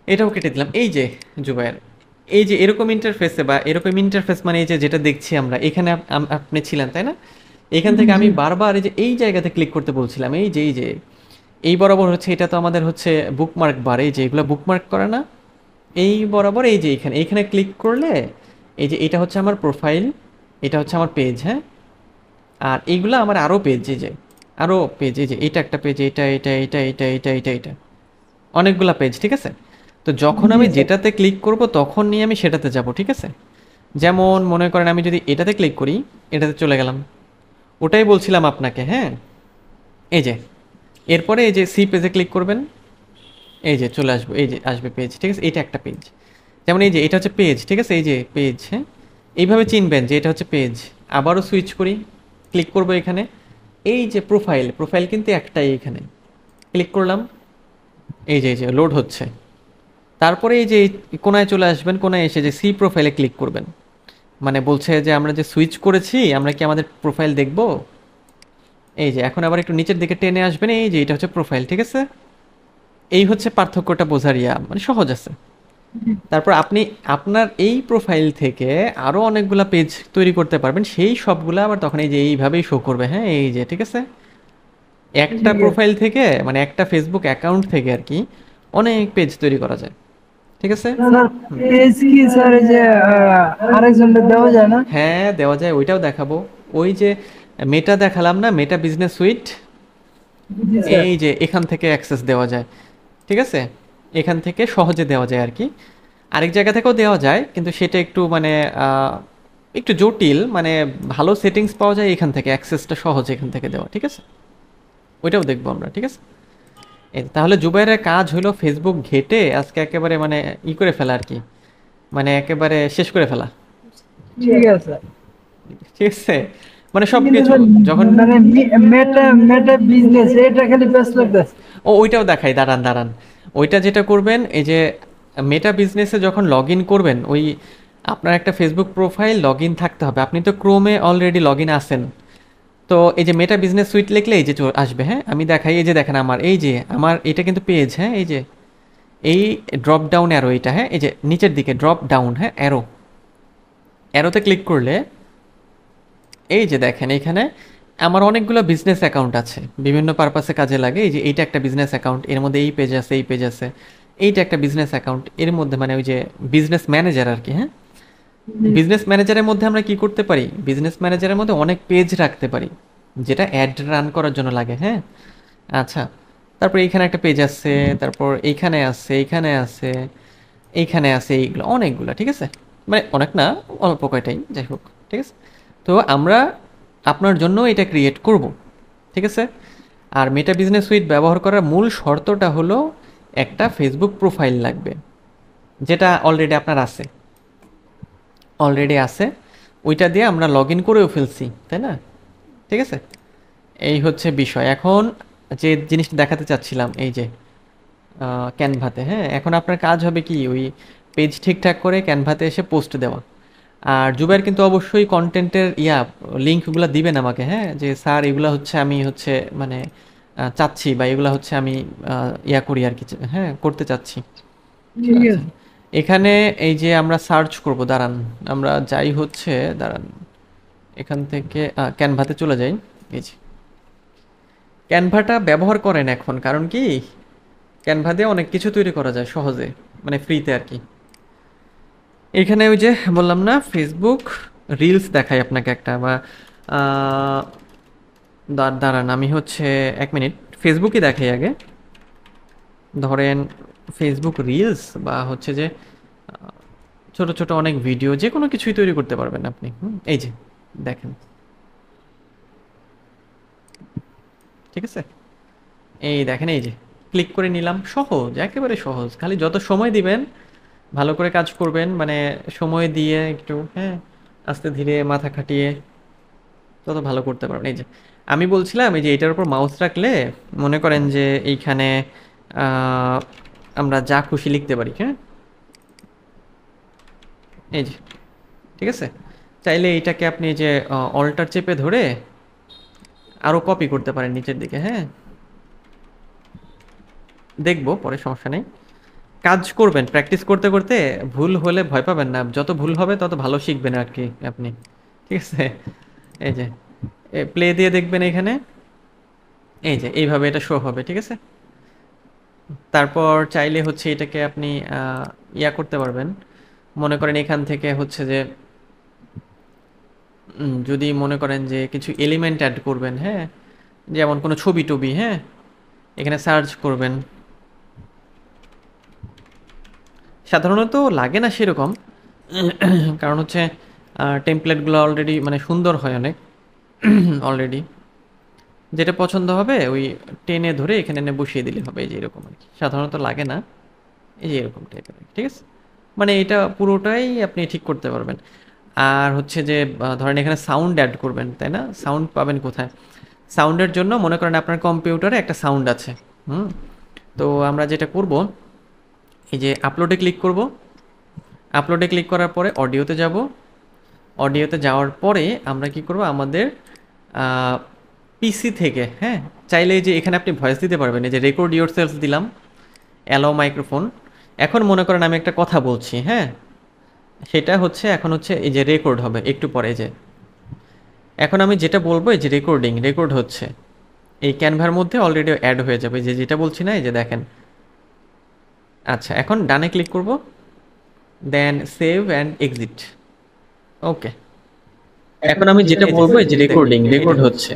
S1: এটাও কেটে দিলাম। এই যে জুবায়ের, এই যে এরকম ইন্টারফেসে, বা এরকম ইন্টারফেস মানে এই যে যেটা দেখছি আমরা এখানে, আপনি ছিলেন তাই না? এখান থেকে আমি
S2: জি।
S1: বারবার এই যে এই জায়গাতে ক্লিক করতে বলছিলাম, এই যে এই যে এই বরাবর হচ্ছে, এটা তো আমাদের হচ্ছে বুকমার্ক বার, এই যে এগুলো বুকমার্ক করে না, এই বরাবর, এই যে এইখানে এইখানে ক্লিক করলে এই যে এটা হচ্ছে আমার প্রোফাইল, এটা হচ্ছে আমার পেজ, হ্যাঁ। আর এইগুলো আমার আরও পেজ, এই যে আরও পেজ, এই যে এটা একটা পেজ, এটা এটা এটা এটা এটা এটা এটা অনেকগুলা পেজ, ঠিক আছে। তো যখন
S2: জি
S1: আমি
S2: স্যার।
S1: যেটাতে ক্লিক করব তখন নিয়ে আমি সেটাতে যাব, ঠিক আছে। যেমন মনে করেন আমি যদি এটাতে ক্লিক করি, এটাতে চলে গেলাম, ওটাই বলছিলাম আপনাকে, হ্যাঁ। এই যে এরপরে এই যে সি পেজে ক্লিক করবেন, এই যে চলে আসবে, এই যে আসবে পেজ, ঠিক আছে, এটা একটা পেজ। যেমন এই যে এটা হচ্ছে পেজ, ঠিক আছে, এই যে পেজ, হ্যাঁ। এইভাবে চিনবেন যে এটা হচ্ছে পেজ। আবারও সুইচ করি, ক্লিক করব এখানে, এই যে প্রোফাইল, প্রোফাইল কিন্তু একটাই, এখানে ক্লিক করলাম, এই যে লোড হচ্ছে। তারপরে এই যে এই কোনায় চলে আসবেন, কোনায় এসে যে সি প্রোফাইলে ক্লিক করবেন, মানে বলছে যে আমরা যে সুইচ করেছি, আমরা কি আমাদের প্রোফাইল দেখব। এই যে এখন আবার একটু নিচের দিকে টেনে আসবেন, এই যে এটা হচ্ছে প্রোফাইল, ঠিক আছে। এই হচ্ছে পার্থক্যটা বোঝার ইয়া, মানে সহজ আছে। তারপর আপনি আপনার এই প্রোফাইল থেকে আরও অনেকগুলা পেজ তৈরি করতে পারবেন, সেই সবগুলা আবার তখন এই যে এইভাবেই শো করবে, হ্যাঁ, এই যে ঠিক আছে। একটা
S2: ঠিক আছে।
S1: প্রোফাইল থেকে, মানে একটা ফেসবুক অ্যাকাউন্ট থেকে আর কি, অনেক পেজ তৈরি করা যায়, ঠিক আছে।
S2: স্যার পেজ কি স্যার এই যে আরেকজনকে দেওয়া যায় না?
S1: হ্যাঁ দেওয়া যায়, ওইটাও দেখাবো। ওই যে মেটা দেখালাম না, মেটা বিজনেস সুইট,
S2: জি স্যার।
S1: এই যে এখান থেকে অ্যাক্সেস দেওয়া যায়, ঠিক আছে। এখান থেকে সহজে দেওয়া যায় আর কি। আরেক জায়গা থেকেও দেওয়া যায়, কিন্তু সেটা একটু মানে একটু জটিল, মানে ভালো সেটিংস পাওয়া যায় এখান থেকে, অ্যাক্সেসটা সহজ এখান থেকে দেওয়া, ঠিক আছে? ওইটাও দেখবো আমরা, ঠিক আছে? তাহলে জুবাইরের কাজ হলো ফেসবুক ঘেটে আজকে একেবারে মানে করে ফেলা আর কি, মানে একেবারে শেষ করে ফেলা,
S2: ঠিক আছে।
S1: ঠিক আছে? মানে সব
S2: কিন্তু
S1: কিছু
S2: স্যার
S1: যখন
S2: মানে মেটা মেটা বিজনেস এটা খালি ব্যস্ত লাগতেছে।
S1: ওইটাও দেখাই, দাঁড়ান দাঁড়ান। ওইটা যেটা করবেন, এই যে মেটা বিজনেসে যখন লগ ইন করবেন, ওই আপনার একটা ফেসবুক প্রোফাইল লগ ইন থাকতে হবে। আপনি তো ক্রোমে অলরেডি লগ ইন আছেন। তো এই যে মেটা বিজনেস সুইট লিখলে এই যে আসবে, হ্যাঁ আমি দেখাই, এই যে দেখেন আমার এই যে আমার এটা কিন্তু পেজ, হ্যাঁ এই যে এই ড্রপ ডাউন অ্যারো, এটা হ্যাঁ এই যে নিচের দিকে ড্রপ ডাউন, হ্যাঁ অ্যারো, অ্যারোতে ক্লিক করলে এই যে দেখেন এখানে আমার অনেকগুলো বিজনেস অ্যাকাউন্ট আছে, বিভিন্ন পারপাসে কাজে লাগে। এই যে এইটা একটা বিজনেস অ্যাকাউন্ট, এর মধ্যে এই পেজ আছে, এই পেজ আছে। এইটা একটা বিজনেস অ্যাকাউন্ট, এর মধ্যে মানে ওই যে বিজনেস ম্যানেজার আর কি, হ্যাঁ। বিজনেস ম্যানেজারের মধ্যে আমরা কি করতে পারি, বিজনেস ম্যানেজারের মধ্যে অনেক পেজ রাখতে পারি, যেটা অ্যাড রান করার জন্য লাগে, হ্যাঁ। আচ্ছা, তারপর এইখানে একটা পেজ আছে, তারপর এইখানে আছে, এইখানে আছে, এইখানে আছে, এইগুলো অনেকগুলো, ঠিক আছে? মানে অনেক না, অল্প কয়টাই, যাই হোক, ঠিক আছে? তো আমরা আপনার জন্য এটা ক্রিয়েট করব, ঠিক আছে? আর মেটা বিজনেস সুইট ব্যবহার করার মূল শর্তটা হলো একটা ফেসবুক প্রোফাইল লাগবে, যেটা অলরেডি আপনার আছে, অলরেডি আছে। ওইটা দিয়ে আমরা লগ ইন করেও ফেলছি, তাই না? ঠিক আছে, এই হচ্ছে বিষয়। এখন যে জিনিসটা দেখাতে চাচ্ছিলাম, এই যে ক্যানভাতে, হ্যাঁ এখন আপনার কাজ হবে কি, ওই পেজ ঠিকঠাক করে ক্যানভাতে এসে পোস্ট দেওয়া। আর জুবাইর কিন্তু অবশ্যই কন্টেন্টের লিঙ্কগুলো দিবেন আমাকে, হ্যাঁ যে স্যার এগুলো হচ্ছে আমি হচ্ছে মানে চাচ্ছি, বা এগুলো হচ্ছে আমি করি আর কি, হ্যাঁ করতে চাচ্ছি।
S2: ঠিক
S1: আচ্ছা,
S2: আছে।
S1: এখানে এই যে আমরা সার্চ করব, দাঁড়ান আমরা যাই হচ্ছে, দাঁড়ান এখান থেকে ক্যানভাতে চলে যাই। এই যে ক্যানভাটা ব্যবহার করেন এখন, কারণ কি ক্যানভা দিয়ে অনেক কিছু তৈরি করা যায় সহজে, মানে ফ্রিতে আর কি। এখানে ওই যে বললাম না, ফেসবুক রিলস দেখাই আপনাকে একটা, বা আহ, দাঁড়ান আমি হচ্ছে 1 মিনিট ফেসবুকই দেখাই আগে। ধরেন ফেসবুক রিলস, বা হচ্ছে যে ছোট ছোট অনেক ভিডিও, যে কোনো কিছুই তৈরি করতে পারবেন আপনি। এই যে দেখেন, ঠিক আছে? এই দেখেন, এই যে ক্লিক করে নিলাম, সহজ, একেবারে সহজ। খালি যত সময় দিবেন, ভালো করে কাজ করবেন, মানে সময় দিয়ে একটু, হ্যাঁ আস্তে ধীরে মাথা খাটিয়ে তত ভালো করতে পারবেন। এই যে আমি বলছিলাম, এই যে এটার উপর মাউস রাখলে মনে করেন যে এইখানে আহ, আমরা যা খুশি লিখতে পারি, হ্যাঁ এই যে, ঠিক আছে? চাইলে এইটাকে আপনি এই যে অল্টার চেপে ধরে আরো কপি করতে পারেন নিচের দিকে, হ্যাঁ দেখবো পরে, সমস্যা নেই। কাজ করবেন প্র্যাকটিস করতে করতে, ভুল হলে ভয় পাবেন না, যত ভুল হবে তত ভালো শিখবেন আর কি আপনি, ঠিক আছে? এই যে প্লে দিয়ে দেখবেন এখানে, এই যে এইভাবে এটা শো হবে, ঠিক আছে? তারপর চাইলে হচ্ছে এটাকে আপনি করতে পারবেন। মনে করেন এখান থেকে হচ্ছে যে যদি মনে করেন যে কিছু এলিমেন্ট অ্যাড করবেন, হ্যাঁ যেমন কোনো ছবি টবি, হ্যাঁ এখানে সার্চ করবেন। সাধারণত লাগে না সেরকম, কারণ হচ্ছে টেমপ্লেটগুলো অলরেডি মানে সুন্দর হয় অনেক, অলরেডি যেটা পছন্দ হবে ওই টেনে ধরে এখানে এনে বসিয়ে দিলে হবে, এই যে এরকম আর কি, সাধারণত লাগে না। এই যে এরকম টাইপের, ঠিক আছে? মানে এটা পুরোটাই আপনি ঠিক করতে পারবেন। আর হচ্ছে যে ধরেন এখানে সাউন্ড অ্যাড করবেন, তাই না? সাউন্ড পাবেন কোথায়? সাউন্ডের জন্য মনে করেন আপনার কম্পিউটারে একটা সাউন্ড আছে, হুম তো আমরা যেটা করব, এই যে আপলোডে ক্লিক করব। আপলোডে ক্লিক করার পরে অডিওতে যাব। অডিওতে যাওয়ার পরে আমরা কি করব, আমাদের পিসি থেকে, হ্যাঁ চাইলে এই যে এখানে আপনি ভয়েস দিতে পারবেন, এই যে রেকর্ড ইয়োর সেলফ দিলাম, অ্যালাও মাইক্রোফোন। এখন মনে করেন আমি একটা কথা বলছি, হ্যাঁ সেটা হচ্ছে এখন হচ্ছে এই যে রেকর্ড হবে একটু পরে, যে এখন আমি যেটা বলবো এই যে রেকর্ড হচ্ছে এই ক্যানভার মধ্যে অলরেডি অ্যাড হয়ে যাবে, যে যেটা বলছি না, এই যে দেখেন। আচ্ছা, এখন ডানে ক্লিক করব, দেন সেভ অ্যান্ড এক্সিট। ওকে, এখন আমি যেটা বলবো এই যে রেকর্ড হচ্ছে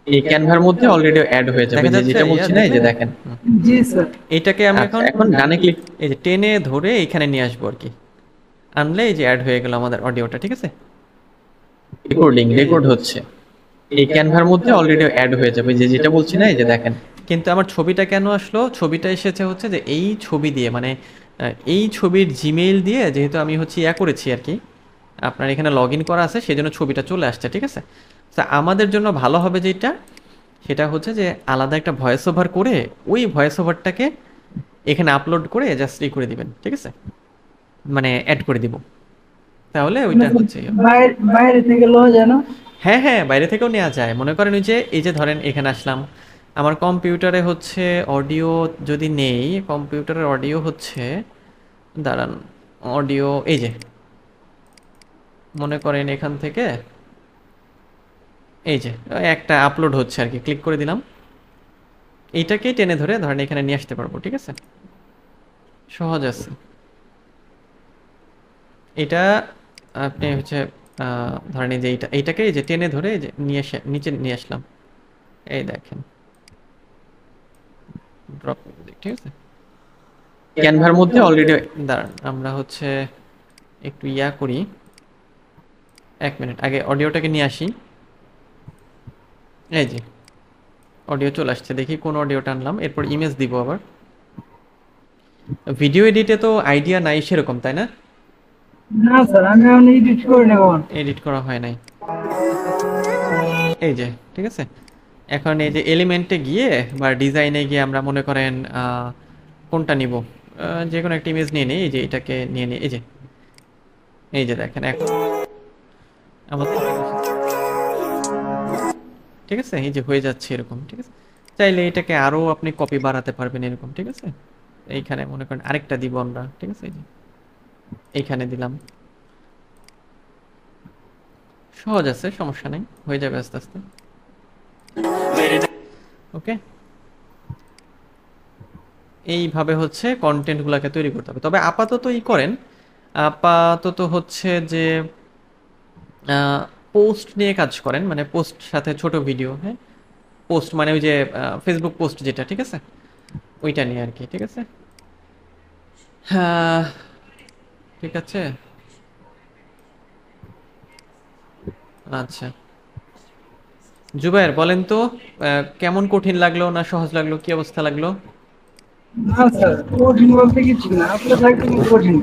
S1: এই ক্যানভার মধ্যে অলরেডি অ্যাড হয়ে যাবে, যে যেটা বলছি না, এই যে দেখেন।
S2: জি স্যার।
S1: এটাকে আমরা এখন ডানে ক্লিক, এই যে টেনে ধরে এখানে নিয়ে আসবো আর কি, আনলে এই যে অ্যাড হয়ে গেল আমাদের অডিওটা, ঠিক আছে? রেকর্ড হচ্ছে এই ক্যানভার মধ্যে অলরেডি অ্যাড হয়ে যাবে, যে যেটা বলছি না, এই যে দেখেন। কিন্তু আমার ছবিটা কেন আসলো, ছবিটা এসেছে হচ্ছে যে এই ছবি দিয়ে, মানে এই ছবির জিমেইল দিয়ে, যেহেতু আমি হচ্ছে ইয়া করেছি আর কি, আপনার এখানে লগ ইন করা আছে, সেই জন্য ছবিটা চলে আসছে, ঠিক আছে। তা আমাদের জন্য ভালো হবে যেটা, সেটা হচ্ছে যে আলাদা একটা ভয়েস ওভার করে ওই ভয়েস ওভারটাকে এখানে আপলোড করে জাস্ট ই করে দিবেন, ঠিক আছে, মানে অ্যাড করে দিব, তাহলে
S2: মানে
S1: ওইটা হচ্ছে।
S2: বাইরে বাইরে থেকে লওয়া যায় না?
S1: হ্যাঁ হ্যাঁ, বাইরে থেকেও নেওয়া যায়। মনে করেন ওই যে এই যে ধরেন এখানে আসলাম, আমার কম্পিউটারে হচ্ছে অডিও যদি নেই, কম্পিউটারের অডিও হচ্ছে, দাঁড়ান, অডিও এই যে, মনে করেন এখান থেকে এই যে একটা আপলোড হচ্ছে আর কি, ক্লিক করে দিলাম, এইটাকেই টেনে ধরে ধরেন এখানে নিয়ে আসতে পারবো, ঠিক আছে, সহজ আছে এটা। আপনি হচ্ছে ধরেন এই যে এইটাকে এই যে টেনে ধরে এই যে নিয়ে এসে নিচে নিয়ে আসলাম, এই দেখেন, ড্রপ মিউজিক, ঠিক আছে। ক্যানভার মধ্যে অলরেডি, দাঁড়ান আমরা হচ্ছে একটু ইয়া করি, 1 মিনিট আগে অডিওটাকে নিয়ে আসি, এই যে অডিও চলে আসছে, দেখি কোন অডিওটা আনলাম, এরপর ইমেজ দিব আবার। ভিডিও এডিটে তো আইডিয়া নাই সেরকম, তাই না?
S2: না স্যার, আমি এখন এডিট করি না কখন।
S1: এডিট করা হয় নাই, এই যে, ঠিক আছে। এখন এই যে এলিমেন্টে গিয়ে বা ডিজাইনে গিয়ে আমরা মনে করেন কোনটা নিব, যে কোনো একটা ইমেজ নিয়ে নিই, এই যে এটাকে নিয়ে নিই, এই যে দেখেন এখন আমার তো হয়ে গেছে। ঠিক আছে, এই যে হয়ে যাচ্ছে এরকম, ঠিক আছে। চাইলে এটাকে আরো আপনি কপি বাড়াতে পারবেন এরকম, ঠিক আছে। এইখানে মনে করেন আরেকটা দিব আমরা, ঠিক আছে, এই যে এইখানে দিলাম, সহজ আছে, সমস্যা নেই, হয়ে যাবে আস্তে আস্তে। ওকে, এইভাবে হচ্ছে কন্টেন্ট গুলাকে তৈরি করতে হবে, তবে আপাতত ই করেন, আপাতত হচ্ছে যে পোস্ট নিয়ে কাজ করেন, মানে পোস্ট সাথে ছোট ভিডিও, হ্যাঁ, পোস্ট মানে ওই যে ফেসবুক পোস্ট যেটা, ঠিক আছে, ওইটা নিয়ে আর কি, ঠিক আছে। হ্যাঁ, ঠিক আছে, আচ্ছা। জুবায়ের বলেন তো, কেমন কঠিন লাগলো না সহজ লাগলো, কি অবস্থা লাগলো?
S2: না স্যার, কঠিন বলতে কিছু না, আপনার থাকতে কিন্তু কঠিন।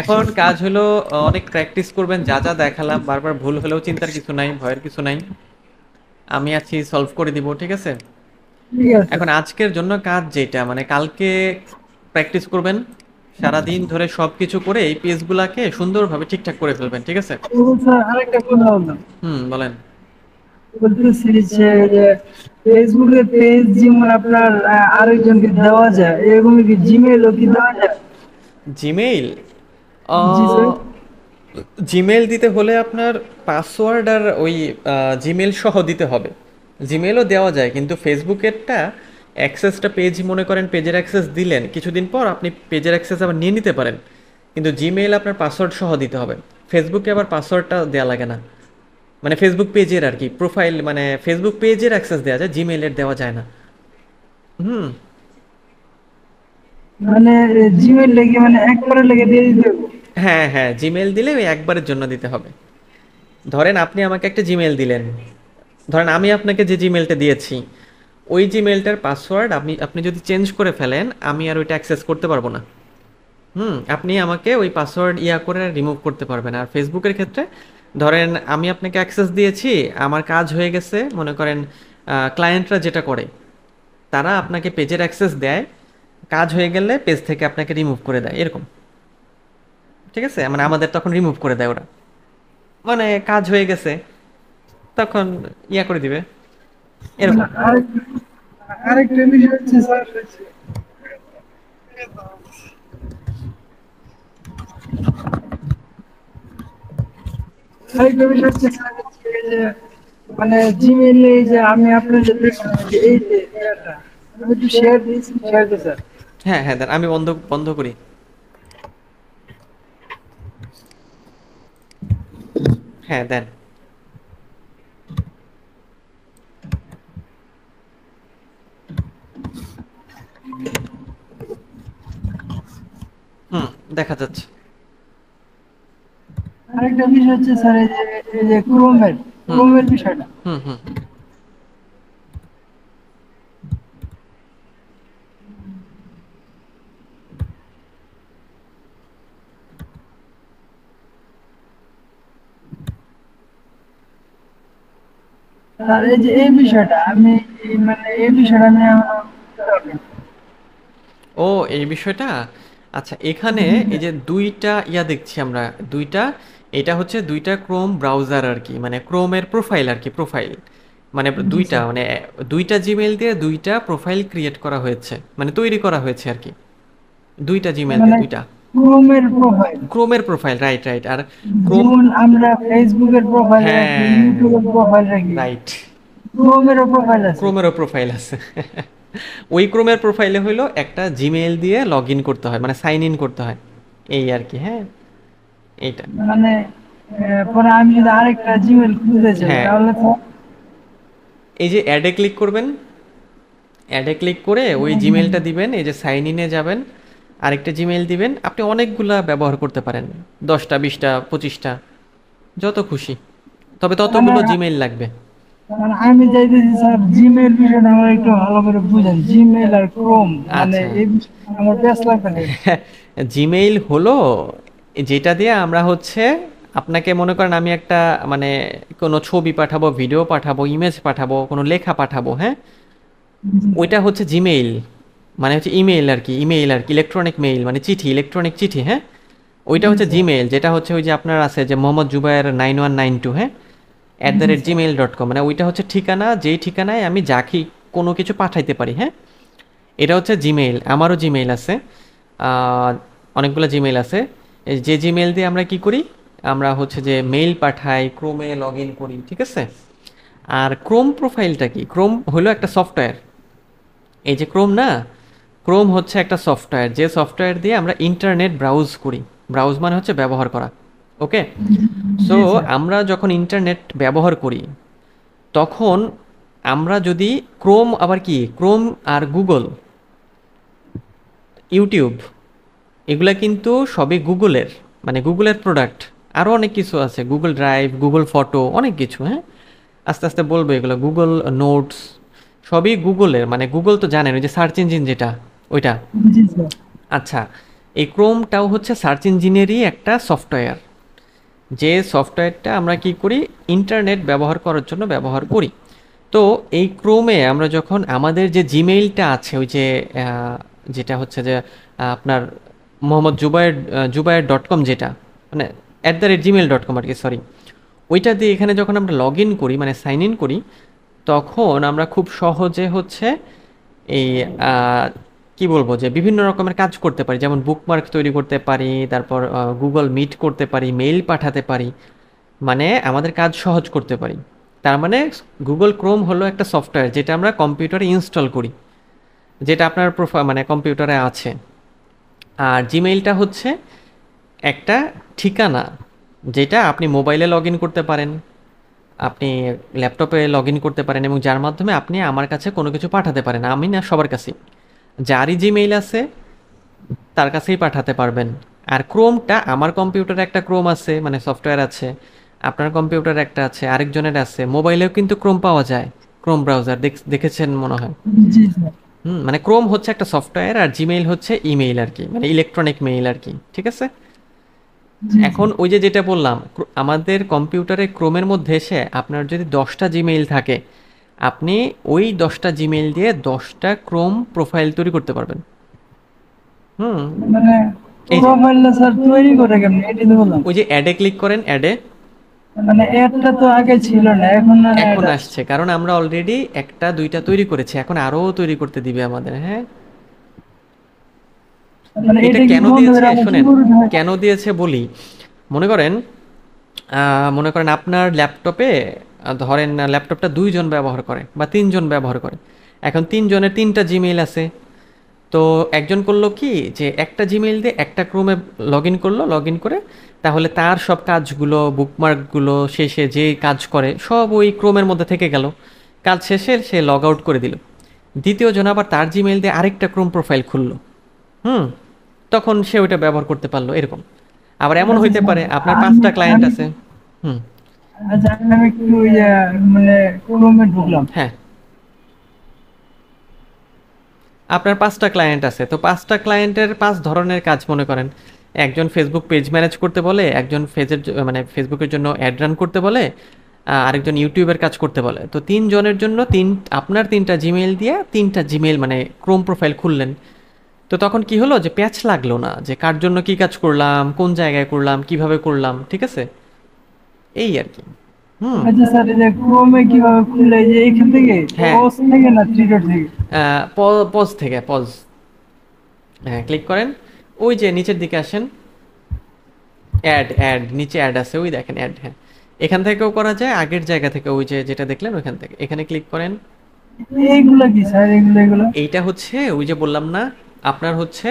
S1: এখন কাজ হলো অনেক প্র্যাকটিস করবেন, যা যা দেখালাম বারবার ভুল হলেও চিন্তার কিছু নাই, ভয়ের কিছু নাই, আমি আছি, সলভ করে দিব, ঠিক আছে।
S2: ঠিক আছে।
S1: এখন আজকের জন্য কাজ যেটা, মানে কালকে প্র্যাকটিস করবেন, সারাদিন ধরে সবকিছু করে এই পেজগুলাকে সুন্দরভাবে ঠিকঠাক করে ফেলবেন, ঠিক আছে।
S2: ও স্যার, আরেকটা কথা বললাম,
S1: হুম, বলেন।
S2: বলতেছি যে ফেসবুকের পেজ যেমন আপনার আরেকজনকে দেওয়া যায়, এরকম কি জিমেইলও কি দেওয়া যায়?
S1: জিমেইল,
S2: জি স্যার।
S1: জিমেইল দিতে হলে আপনার পাসওয়ার্ড আর ওই জিমেইল সহ দিতে হবে। জিমেইলও দেওয়া যায়, কিন্তু ফেসবুকেরটা অ্যাক্সেসটা, পেজ মনে করেন পেজের অ্যাক্সেস দিলেন, কিছুদিন পর আপনি পেজের অ্যাক্সেস আবার নিয়ে নিতে পারেন, কিন্তু জিমেইল আপনার পাসওয়ার্ড সহ দিতে হবে। ফেসবুকে আবার পাসওয়ার্ডটা দেওয়া লাগে না, মানে ফেসবুক পেজের আর কি প্রোফাইল, মানে ফেসবুক পেজের অ্যাক্সেস দেওয়া যায়, জিমেইলের দেওয়া যায় না। হুম।
S2: মানে জিমেইল লেগে মানে একবারে লেগে দিয়ে দিতে হবে?
S1: হ্যাঁ হ্যাঁ, জিমেইল দিলে ওই একবারের জন্য দিতে হবে। ধরেন আপনি আমাকে একটা জিমেইল দিলেন, ধরেন আমি আপনাকে যে জিমেলটা দিয়েছি, ওই জিমেলটার পাসওয়ার্ড আপনি আপনি যদি চেঞ্জ করে ফেলেন, আমি আর ওইটা অ্যাক্সেস করতে পারবো না। আপনি আমাকে ওই পাসওয়ার্ড ইয়া করে রিমুভ করতে পারবেন। আর ফেসবুকের ক্ষেত্রে ধরেন আমি আপনাকে অ্যাক্সেস দিয়েছি, আমার কাজ হয়ে গেছে, মনে করেন ক্লায়েন্টরা যেটা করে, তারা আপনাকে পেজের অ্যাক্সেস দেয়, কাজ হয়ে গেলে পেজ থেকে আপনাকে রিমুভ করে দেয় এরকম, ঠিক আছে, মানে আমাদের তখন রিমুভ করে দেয় ওরা, মানে কাজ হয়ে গেছে তখন ইয়া করে দিবে
S2: মানে
S1: এরকম।
S2: আরেকটা বিষয় হচ্ছে স্যার, আরেকটা বিষয় হচ্ছে স্যার, হচ্ছে এই যে মানে জিমেইলে যে আমি আপনার যে দেখলাম যে এই যে ইয়াটা, আমি একটু শেয়ার দিয়েছি, শেয়ার দিই স্যার।
S1: হ্যাঁ হ্যাঁ, দেন আমি বন্ধ বন্ধ করি। হ্যাঁ দেন। হুম, দেখা যাচ্ছে।
S2: আরেকটা বিষয় হচ্ছে স্যার, এই যে ক্রোমের
S1: হুম
S2: ক্রোমের বিষয়টা।
S1: হুম হুম
S2: স্যার এই যে এই বিষয়টা আমি মানে এই বিষয়টা আমি এখনো বুঝতে পারলাম না।
S1: ও, এই বিষয়টা। আচ্ছা, এখানে
S2: জি
S1: এই
S2: স্যার।
S1: যে দুইটা ইয়া দেখছি আমরা, দুইটা, এটা হচ্ছে দুইটা ক্রোম ব্রাউজার আর কি, মানে ক্রোমের প্রোফাইল আর কি, প্রোফাইল মানে
S2: জি
S1: দুইটা,
S2: স্যার।
S1: মানে দুইটা জিমেইল দিয়ে দুইটা প্রোফাইল ক্রিয়েট করা হয়েছে, মানে তৈরি করা হয়েছে আর কি, দুইটা জিমেইল দিয়ে
S2: মানে
S1: দুইটা
S2: ক্রোমের প্রোফাইল,
S1: ক্রোমের প্রোফাইল, রাইট রাইট। আর ক্রোম,
S2: যেমন আমরা ফেসবুকের প্রোফাইল রাখি,
S1: হ্যাঁ,
S2: ইউটিউবের প্রোফাইল রাখি,
S1: রাইট,
S2: ক্রোমেরও প্রোফাইল আছে।
S1: ক্রোমেরও প্রোফাইল আছে। ওই ক্রোমের প্রোফাইলে হইলো একটা জিমেইল দিয়ে লগ ইন করতে হয়, মানে সাইন ইন করতে হয়, এই আর কি, হ্যাঁ, এইটা।
S2: মানে পরে আমি যদি আরেকটা জিমেল খুলতে চাই
S1: হ্যাঁ,
S2: তাহলে তো
S1: এই যে অ্যাডে ক্লিক করবেন, অ্যাডে ক্লিক করে ওই জিমেলটা দিবেন, এই যে সাইন ইনে যাবেন, আরেকটা জিমেল দিবেন, আপনি অনেকগুলা ব্যবহার করতে পারেন, 10টা 20টা 25টা, যত খুশি, তবে
S2: মানে
S1: ততগুলো জিমেইল লাগবে।
S2: মানে আমি চাইতেছি স্যার জিমেল বিষয়টা আমার একটু ভালো করে বুঝেন, জিমেল আর ক্রোম মানে
S1: আচ্ছা,
S2: এই বিষয়টা আমার বেশ লাগবে না।
S1: জিমেইল হলো যেটা দিয়ে আমরা হচ্ছে, আপনাকে মনে করেন আমি একটা, মানে কোনো ছবি পাঠাবো, ভিডিও পাঠাবো, ইমেজ পাঠাবো, কোনো লেখা পাঠাবো, হ্যাঁ,
S2: জি
S1: ওইটা
S2: স্যার।
S1: হচ্ছে জিমেইল, মানে হচ্ছে ইমেইল আর কি, ইমেইল আর কি, ইলেকট্রনিক মেইল মানে চিঠি, ইলেকট্রনিক চিঠি, হ্যাঁ, ওইটা
S2: জি
S1: হচ্ছে
S2: স্যার।
S1: জিমেইল, যেটা হচ্ছে ওই যে আপনার আছে যে মোহাম্মদ জুবায়ের 9192, হ্যাঁ, at the
S2: G
S1: rate
S2: sir.
S1: gmail.com, মানে ওইটা হচ্ছে ঠিকানা, যেই ঠিকানায় আমি যাকে কোনো কিছু পাঠাইতে পারি, হ্যাঁ, এটা হচ্ছে জিমেইল। আমারও জিমেইল আছে, আহ, অনেকগুলো জিমেইল আছে। এই যে জিমেইল দিয়ে আমরা কি করি, আমরা হচ্ছে যে মেইল পাঠাই, ক্রোমে লগ ইন করি, ঠিক আছে। আর ক্রোম প্রোফাইলটা কি, ক্রোম হলো একটা সফটওয়্যার, এই যে ক্রোম না, ক্রোম হচ্ছে একটা সফটওয়্যার, যে সফটওয়্যার দিয়ে আমরা ইন্টারনেট ব্রাউজ করি, ব্রাউজ মানে হচ্ছে ব্যবহার করা, ওকে। সো
S2: জি স্যার।
S1: আমরা যখন ইন্টারনেট ব্যবহার করি, তখন আমরা যদি ক্রোম, আবার কি ক্রোম আর গুগল, ইউটিউব, এগুলা কিন্তু সবই গুগলের, মানে গুগলের প্রোডাক্ট। আরও অনেক কিছু আছে, গুগল ড্রাইভ, গুগল ফটো, অনেক কিছু, হ্যাঁ, আস্তে আস্তে বলবো এগুলো, গুগল নোটস, সবই গুগলের, মানে গুগল তো জানেন ওই যে সার্চ ইঞ্জিন যেটা, ওইটা।
S2: জি স্যার।
S1: আচ্ছা, এই ক্রোমটাও হচ্ছে সার্চ ইঞ্জিনেরই একটা সফটওয়্যার, যে সফটওয়্যারটা আমরা কি করি, ইন্টারনেট ব্যবহার করার জন্য ব্যবহার করি। তো এই ক্রোমে আমরা যখন আমাদের যে জিমেইলটা আছে, ওই যে যেটা হচ্ছে যে আপনার মোহাম্মদ জুবায়ের, জুবায়ের.com, যেটা মানে @gmail.com আর কি, সরি, ওইটা দিয়ে এখানে যখন আমরা লগ ইন করি, মানে সাইন ইন করি, তখন আমরা খুব সহজে হচ্ছে এই আহ, কি বলবো, যে বিভিন্ন রকমের কাজ করতে পারি, যেমন বুকমার্ক তৈরি করতে পারি, তারপর গুগল মিট করতে পারি, মেইল পাঠাতে পারি, মানে আমাদের কাজ সহজ করতে পারি। তার মানে গুগল ক্রোম হলো একটা সফটওয়্যার যেটা আমরা কম্পিউটারে ইনস্টল করি, যেটা আপনার প্রোফাইল মানে কম্পিউটারে আছে। আর জিমেইলটা হচ্ছে একটা ঠিকানা, যেটা আপনি মোবাইলে লগ ইন করতে পারেন, আপনি ল্যাপটপে লগ ইন করতে পারেন, এবং যার মাধ্যমে আপনি আমার কাছে কোনো কিছু পাঠাতে পারেন, আমি না সবার কাছেই, যারই জিমেইল আছে তার কাছেই পাঠাতে পারবেন। আর ক্রোমটা, আমার কম্পিউটারে একটা ক্রোম আছে, মানে সফটওয়্যার আছে, আপনার কম্পিউটারে একটা আছে, আরেকজনের আছে, মোবাইলেও কিন্তু ক্রোম পাওয়া যায়, ক্রোম ব্রাউজার দেখেছেন মনে হয়।
S2: জি স্যার।
S1: হুম, মানে ক্রোম হচ্ছে একটা সফটওয়্যার, আর জিমেইল হচ্ছে ইমেইল আর কি, মানে ইলেকট্রনিক মেইল আর কি, ঠিক আছে।
S2: জি
S1: এখন
S2: স্যার।
S1: ওই যে যেটা বললাম, আমাদের কম্পিউটারে ক্রোমের মধ্যে এসে আপনার যদি 10টা জিমেইল থাকে, আপনি ওই 10টা জিমেইল দিয়ে 10টা ক্রোম প্রোফাইল তৈরি করতে পারবেন। হুম,
S2: মানে
S1: এই যে
S2: প্রোফাইলটা স্যার তৈরি করে কেমন এটাই তো বললাম।
S1: ওই যে অ্যাডে ক্লিক করেন, অ্যাডে
S2: মানে এরটা তো আগে ছিল না, এখন না
S1: এখন
S2: এটা আসছে।
S1: আসছে, কারণ আমরা অলরেডি একটা দুইটা তৈরি করেছি, এখন আরও তৈরি করতে দিবে আমাদের, হ্যাঁ।
S2: মানে
S1: এটা
S2: এটা কি
S1: কেন
S2: বন্ধ
S1: দিয়েছে
S2: করে আবার কি
S1: শোনেন,
S2: করতে হয়?
S1: কেন দিয়েছে বলি। মনে করেন, মনে করেন আপনার ল্যাপটপে, ধরেন ল্যাপটপটা 2 জন ব্যবহার করে বা 3 জন ব্যবহার করে, এখন 3 জনের 3টা জিমেইল আছে। তো একজন করলো কি, যে একটা জিমেইল দিয়ে একটা ক্রোমে লগ ইন করলো, লগ ইন করে তাহলে তার সব কাজগুলো, বুকমার্কগুলো, শেষে যে কাজ করে সব ওই ক্রোমের মধ্যে থেকে গেল, কাজ শেষে সে লগ আউট করে দিল। দ্বিতীয় জন আবার তার জিমেইল দিয়ে আরেকটা ক্রোম প্রোফাইল খুললো, হুম, তখন সে ওইটা ব্যবহার করতে পারলো, এরকম। আবার এমন
S2: আচ্ছা
S1: হইতে
S2: স্যার,
S1: পারে আপনার
S2: আমি
S1: 5টা ক্লায়েন্ট
S2: আমি
S1: আছে। হুম।
S2: আচ্ছা আমি একটু মানে ক্রোমে ঢুকলাম।
S1: হ্যাঁ, আপনার 5টা ক্লায়েন্ট আছে, তো 5টা ক্লায়েন্টের 5 ধরনের কাজ মনে করেন। একজন ফেসবুক পেজ ম্যানেজ করতে বলে, একজন মানে ফেসবুকের জন্য অ্যাড রান করতে বলে, আরেকজন ইউটিউবের কাজ করতে বলে। তো 3 জনের জন্য আপনার 3টা জিমেইল দিয়ে 3টা জিমেইল মানে ক্রোম প্রোফাইল খুললেন। তো তখন কি হলো যে প্যাচ লাগলো না যে কার জন্য কি কাজ করলাম, কোন জায়গায় করলাম, কিভাবে করলাম, ঠিক আছে? এই আর কি। হুম।
S2: আচ্ছা স্যার, এই যে ক্রোমে কিভাবে খুলে, এই যে এখান থেকে
S1: হ্যাঁ,
S2: পজ থেকে না থ্রি ডট থেকে?
S1: পজ থেকে পজ। হ্যাঁ, ক্লিক করেন। ওই যে নিচের দিকে আসেন, অ্যাড নিচে অ্যাড আছে, ওই দেখেন অ্যাড। হ্যাঁ, এখান থেকেও করা যায়, আগের জায়গা থেকে ওই যে যেটা দেখলেন ওইখান থেকে এখানে ক্লিক করেন।
S2: এইগুলা কি স্যার, এগুলা?
S1: এইটা হচ্ছে ওই যে বললাম না, আপনার হচ্ছে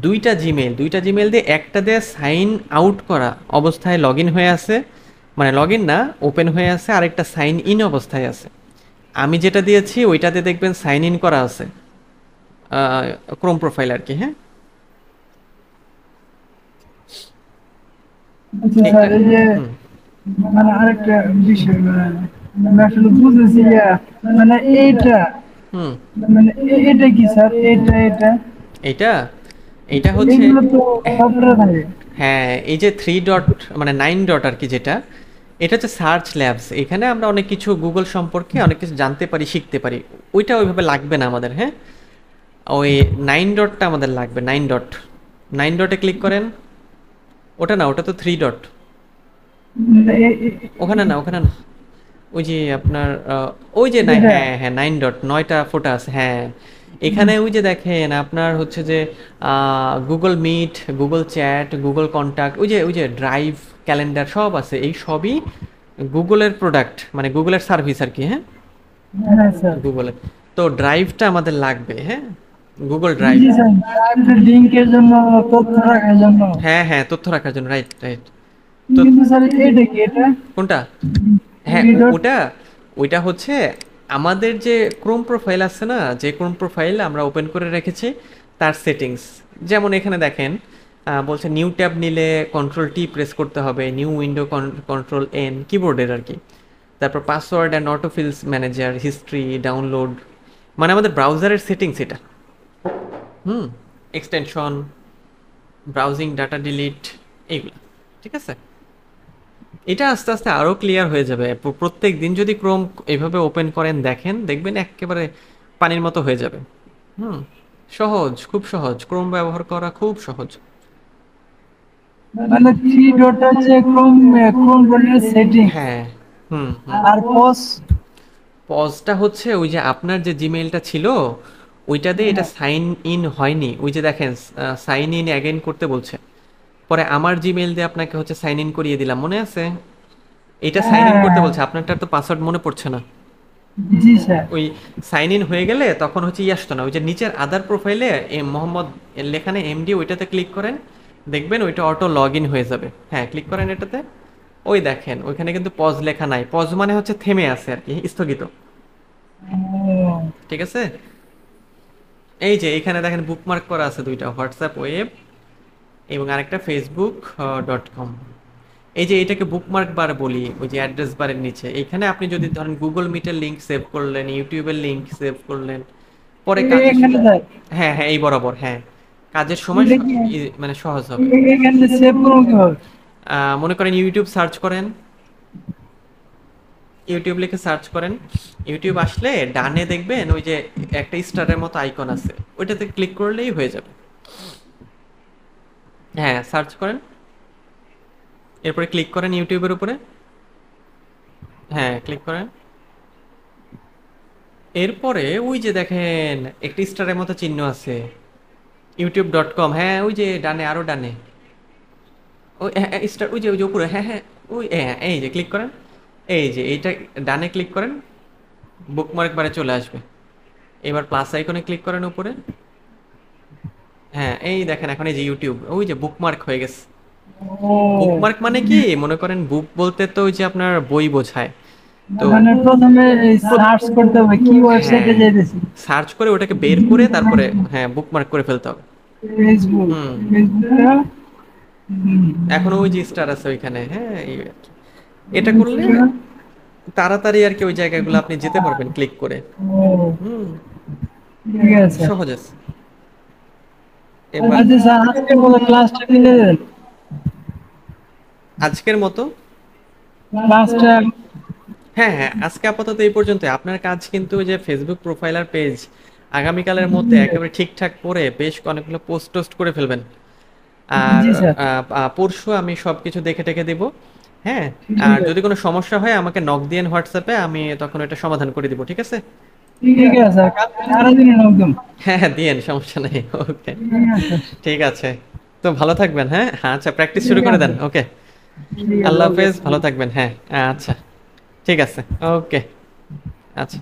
S1: দুইটা জিমেল দিয়ে একটা দিয়ে সাইন আউট করা অবস্থায় লগ ইন হয়ে আছে, মানে লগ ইন না, ওপেন হয়ে আছে, আরেকটা সাইন ইন অবস্থায় আছে। আমি যেটা দিয়েছি ওইটাতে দেখবেন সাইন ইন করা আছে, ক্রোম প্রোফাইল আর কি। হ্যাঁ,
S2: আচ্ছা স্যার,
S1: এটা।
S2: এই যে
S1: হুম।
S2: মানে আরেকটা বিষয়, মানে আমি আসলে বুঝেছি মানে এইটা,
S1: হুম।
S2: মানে এটা কি স্যার, এটা
S1: এইটা এইটা হচ্ছে,
S2: এইগুলো তো সফটওয়্যারে থাকে।
S1: হ্যাঁ, এই যে 3 ডট মানে 9 ডট আর কি, যেটা এটা হচ্ছে সার্চ ল্যাবস। এখানে আমরা অনেক কিছু গুগল সম্পর্কে অনেক কিছু জানতে পারি, শিখতে পারি। ওইটা ওইভাবে লাগবে না আমাদের। হ্যাঁ, ওই 9 ডটটা আমাদের লাগবে। 9 ডট, 9 ডটে ক্লিক করেন। ওটা না, ওটা তো 3 ডট।
S2: মানে
S1: ওখানে না, ওখানে না, ওই যে আপনার ওই যে নাই,
S2: এটা
S1: হ্যাঁ হ্যাঁ, 9 ডট, 9টা ফোটা আছে। হ্যাঁ, এখানে ওই যে দেখেন আপনার হচ্ছে যে Google Meet, Google Chat, Google Contact, ওই যে ড্রাইভ, ক্যালেন্ডার সব আছে। এই সবই গুগলের প্রোডাক্ট, মানে গুগলের সার্ভিস আর কি। হ্যাঁ,
S2: হ্যাঁ স্যার।
S1: গুগলের। তো ড্রাইভটা আমাদের লাগবে। হ্যাঁ, গুগল ড্রাইভ।
S2: জি স্যার, ড্রাইভটা লিঙ্কের জন্য, তথ্য রাখার জন্য।
S1: হ্যাঁ হ্যাঁ, তথ্য রাখার জন্য, রাইট রাইট। তো
S2: কিন্তু স্যার এটা কি, এটা
S1: কোনটা? হ্যাঁ,
S2: থ্রি ডট?
S1: ওটা, ওইটা হচ্ছে আমাদের যে ক্রোম প্রোফাইল আছে না, যে ক্রোম প্রোফাইল আমরা ওপেন করে রেখেছি তার সেটিংস। যেমন এখানে দেখেন, বলছে নিউ ট্যাব নিলে কন্ট্রোল টি প্রেস করতে হবে, নিউ উইন্ডো কন্ট্রোল এন, কিবোর্ডের আর কি। তারপর password and autofills manager, history, download, মানে আমাদের ব্রাউজারের সেটিংস এটা। হুম, এক্সটেনশন, ব্রাউজিং, ডাটা ডিলিট, এইগুলো, ঠিক আছে? এটা আস্তে আস্তে আরো ক্লিয়ার হয়ে যাবে। প্রত্যেক দিন যদি ক্রোম এইভাবে ওপেন করেন, দেখেন, দেখবেন একেবারে পানির মতো হয়ে যাবে। হুম, সহজ, খুব সহজ, ক্রোম ব্যবহার করা খুব সহজ।
S2: মানে থ্রি ডট হচ্ছে ক্রোম, ক্রোম ব্রাউজারের সেটিং।
S1: হ্যাঁ। হুম হুম।
S2: আর পজ?
S1: পজটা হচ্ছে ওই যে আপনার যে জিমেইলটা ছিল ওইটা দিয়ে এটা সাইন ইন হয়নি, ওই যে দেখেন সাইন ইন অ্যাগেন করতে বলছে। পরে আমার জিমেইল দিয়ে আপনাকে হচ্ছে সাইন ইন করিয়ে দিলাম, মনে আছে? এটা সাইন ইন করতে
S2: হ্যাঁ,
S1: বলছে, আপনারটার তো পাসওয়ার্ড মনে পড়ছে না।
S2: জি স্যার।
S1: ওই সাইন ইন হয়ে গেলে তখন হচ্ছে আসতো না, ওই যে নিচের আদার প্রোফাইলে মোহাম্মদ লেখানে এমডি, ওইটাতে ক্লিক করেন, দেখবেন ওইটা অটো লগ ইন হয়ে যাবে। হ্যাঁ, ক্লিক করেন এটাতে। ওই দেখেন ওইখানে কিন্তু পজ লেখা নাই, পজ মানে হচ্ছে থেমে আছে আর কি, স্থগিত।
S2: ও,
S1: ঠিক আছে? এই যে এখানে দেখেন বুকমার্ক করা আছে দুইটা, হোয়াটসঅ্যাপ ওয়েব এবং আরেকটা facebook.com। এই যে এটাকে বুকমার্ক বার বলি, ওই যে অ্যাড্রেস বারের নিচে। এইখানে আপনি যদি ধরেন গুগল মিটের লিংক সেভ করলেন, ইউটিউবের লিংক সেভ করলেন, পরে কাজের
S2: এখানে স্যার,
S1: হ্যাঁ হ্যাঁ, এই বরাবর, হ্যাঁ, কাজের সময়
S2: এটা কি,
S1: মানে সহজ হবে।
S2: এখানে সেভ করবো কিভাবে?
S1: মনে করেন ইউটিউব সার্চ করেন, ইউটিউব লিখে সার্চ করেন, ইউটিউব আসলে ডানে দেখবেন ওই যে একটা স্টারের মতো আইকন আছে, ওইটাতে ক্লিক করলেই হয়ে যাবে। হ্যাঁ, সার্চ করেন, এরপরে ক্লিক করেন ইউটিউবের উপরে। হ্যাঁ, ক্লিক করেন। এরপরে ওই যে দেখেন একটা স্টারের মতো চিহ্ন আছে, youtube.com। হ্যাঁ, ওই যে ডানে, আরো ডানে, ওই স্টার, ওই যে উপরে, হ্যাঁ হ্যাঁ, ওই হ্যাঁ, এই যে ক্লিক করেন। এই যে এইটা ডানে ক্লিক করেন, বুকমার্ক বারে চলে আসবে। এবার প্লাস আইকনে ক্লিক করেন উপরে। হ্যাঁ, এই দেখেন এখন এই যে ইউটিউব, ওই যে বুকমার্ক হয়ে গেছে।
S2: ও,
S1: বুকমার্ক মানে কি, মনে করেন বুক বলতে তো ওই যে আপনার বই বোঝায়। তো
S2: মানে প্রথমে সার্চ করতে হবে কি
S1: হ্যাঁ,
S2: ওয়েবসাইটে যাইতেছি।
S1: সার্চ করে ওটাকে বের করে তারপরে হ্যাঁ বুকমার্ক করে ফেলতে হবে।
S2: ফেসবুক,
S1: হুম।
S2: ফেসবুকটা হুম।
S1: এখনো ওই যে স্টার আছে ওইখানে, হ্যাঁ এই আর কি। এটা করলে তাড়াতাড়ি আর কি ওই জায়গাগুলো আপনি যেতে পারবেন ক্লিক করে।
S2: ও,
S1: হুম।
S2: ঠিক আছে।
S1: সহজ আছে। এবার
S2: আচ্ছা স্যার, আজকের মতো ক্লাসটা নিয়ে দেন।
S1: আজকের মতো,
S2: ক্লাসটা।
S1: হ্যাঁ হ্যাঁ আজকে আপাতত এই পর্যন্ত। আপনার কাজ কিন্তু ওই যে ফেসবুক প্রোফাইল আর পেজ আগামীকালের মধ্যে একেবারে ঠিকঠাক করে বেশ অনেকগুলো পোস্ট টোস্ট করে ফেলবেন। আর
S2: জি স্যার।
S1: পরশু আমি সবকিছু দেখে টেখে দিব। হ্যাঁ।
S2: ঠিক
S1: আর
S2: আছে।
S1: যদি কোনো সমস্যা হয় আমাকে নক দিয়েন হোয়াটসঅ্যাপে, আমি তখন এটা সমাধান করে দিব, ঠিক আছে?
S2: ঠিক আছে স্যার, কালকে সারাদিনই একদম।
S1: হ্যাঁ হ্যাঁ দিয়েন, সমস্যা নেই। ওকে।
S2: ঠিক আছে।
S1: ঠিক আছে। তো ভালো থাকবেন, হ্যাঁ আচ্ছা প্র্যাকটিস শুরু
S2: ঠিক
S1: করে
S2: আছে।
S1: দেন, ওকে।
S2: ঠিক আছে,
S1: আল্লাহ
S2: ওকে।
S1: হাফেজ, ভালো থাকবেন, হ্যাঁ। আচ্ছা ঠিক আছে। ওকে। আচ্ছা।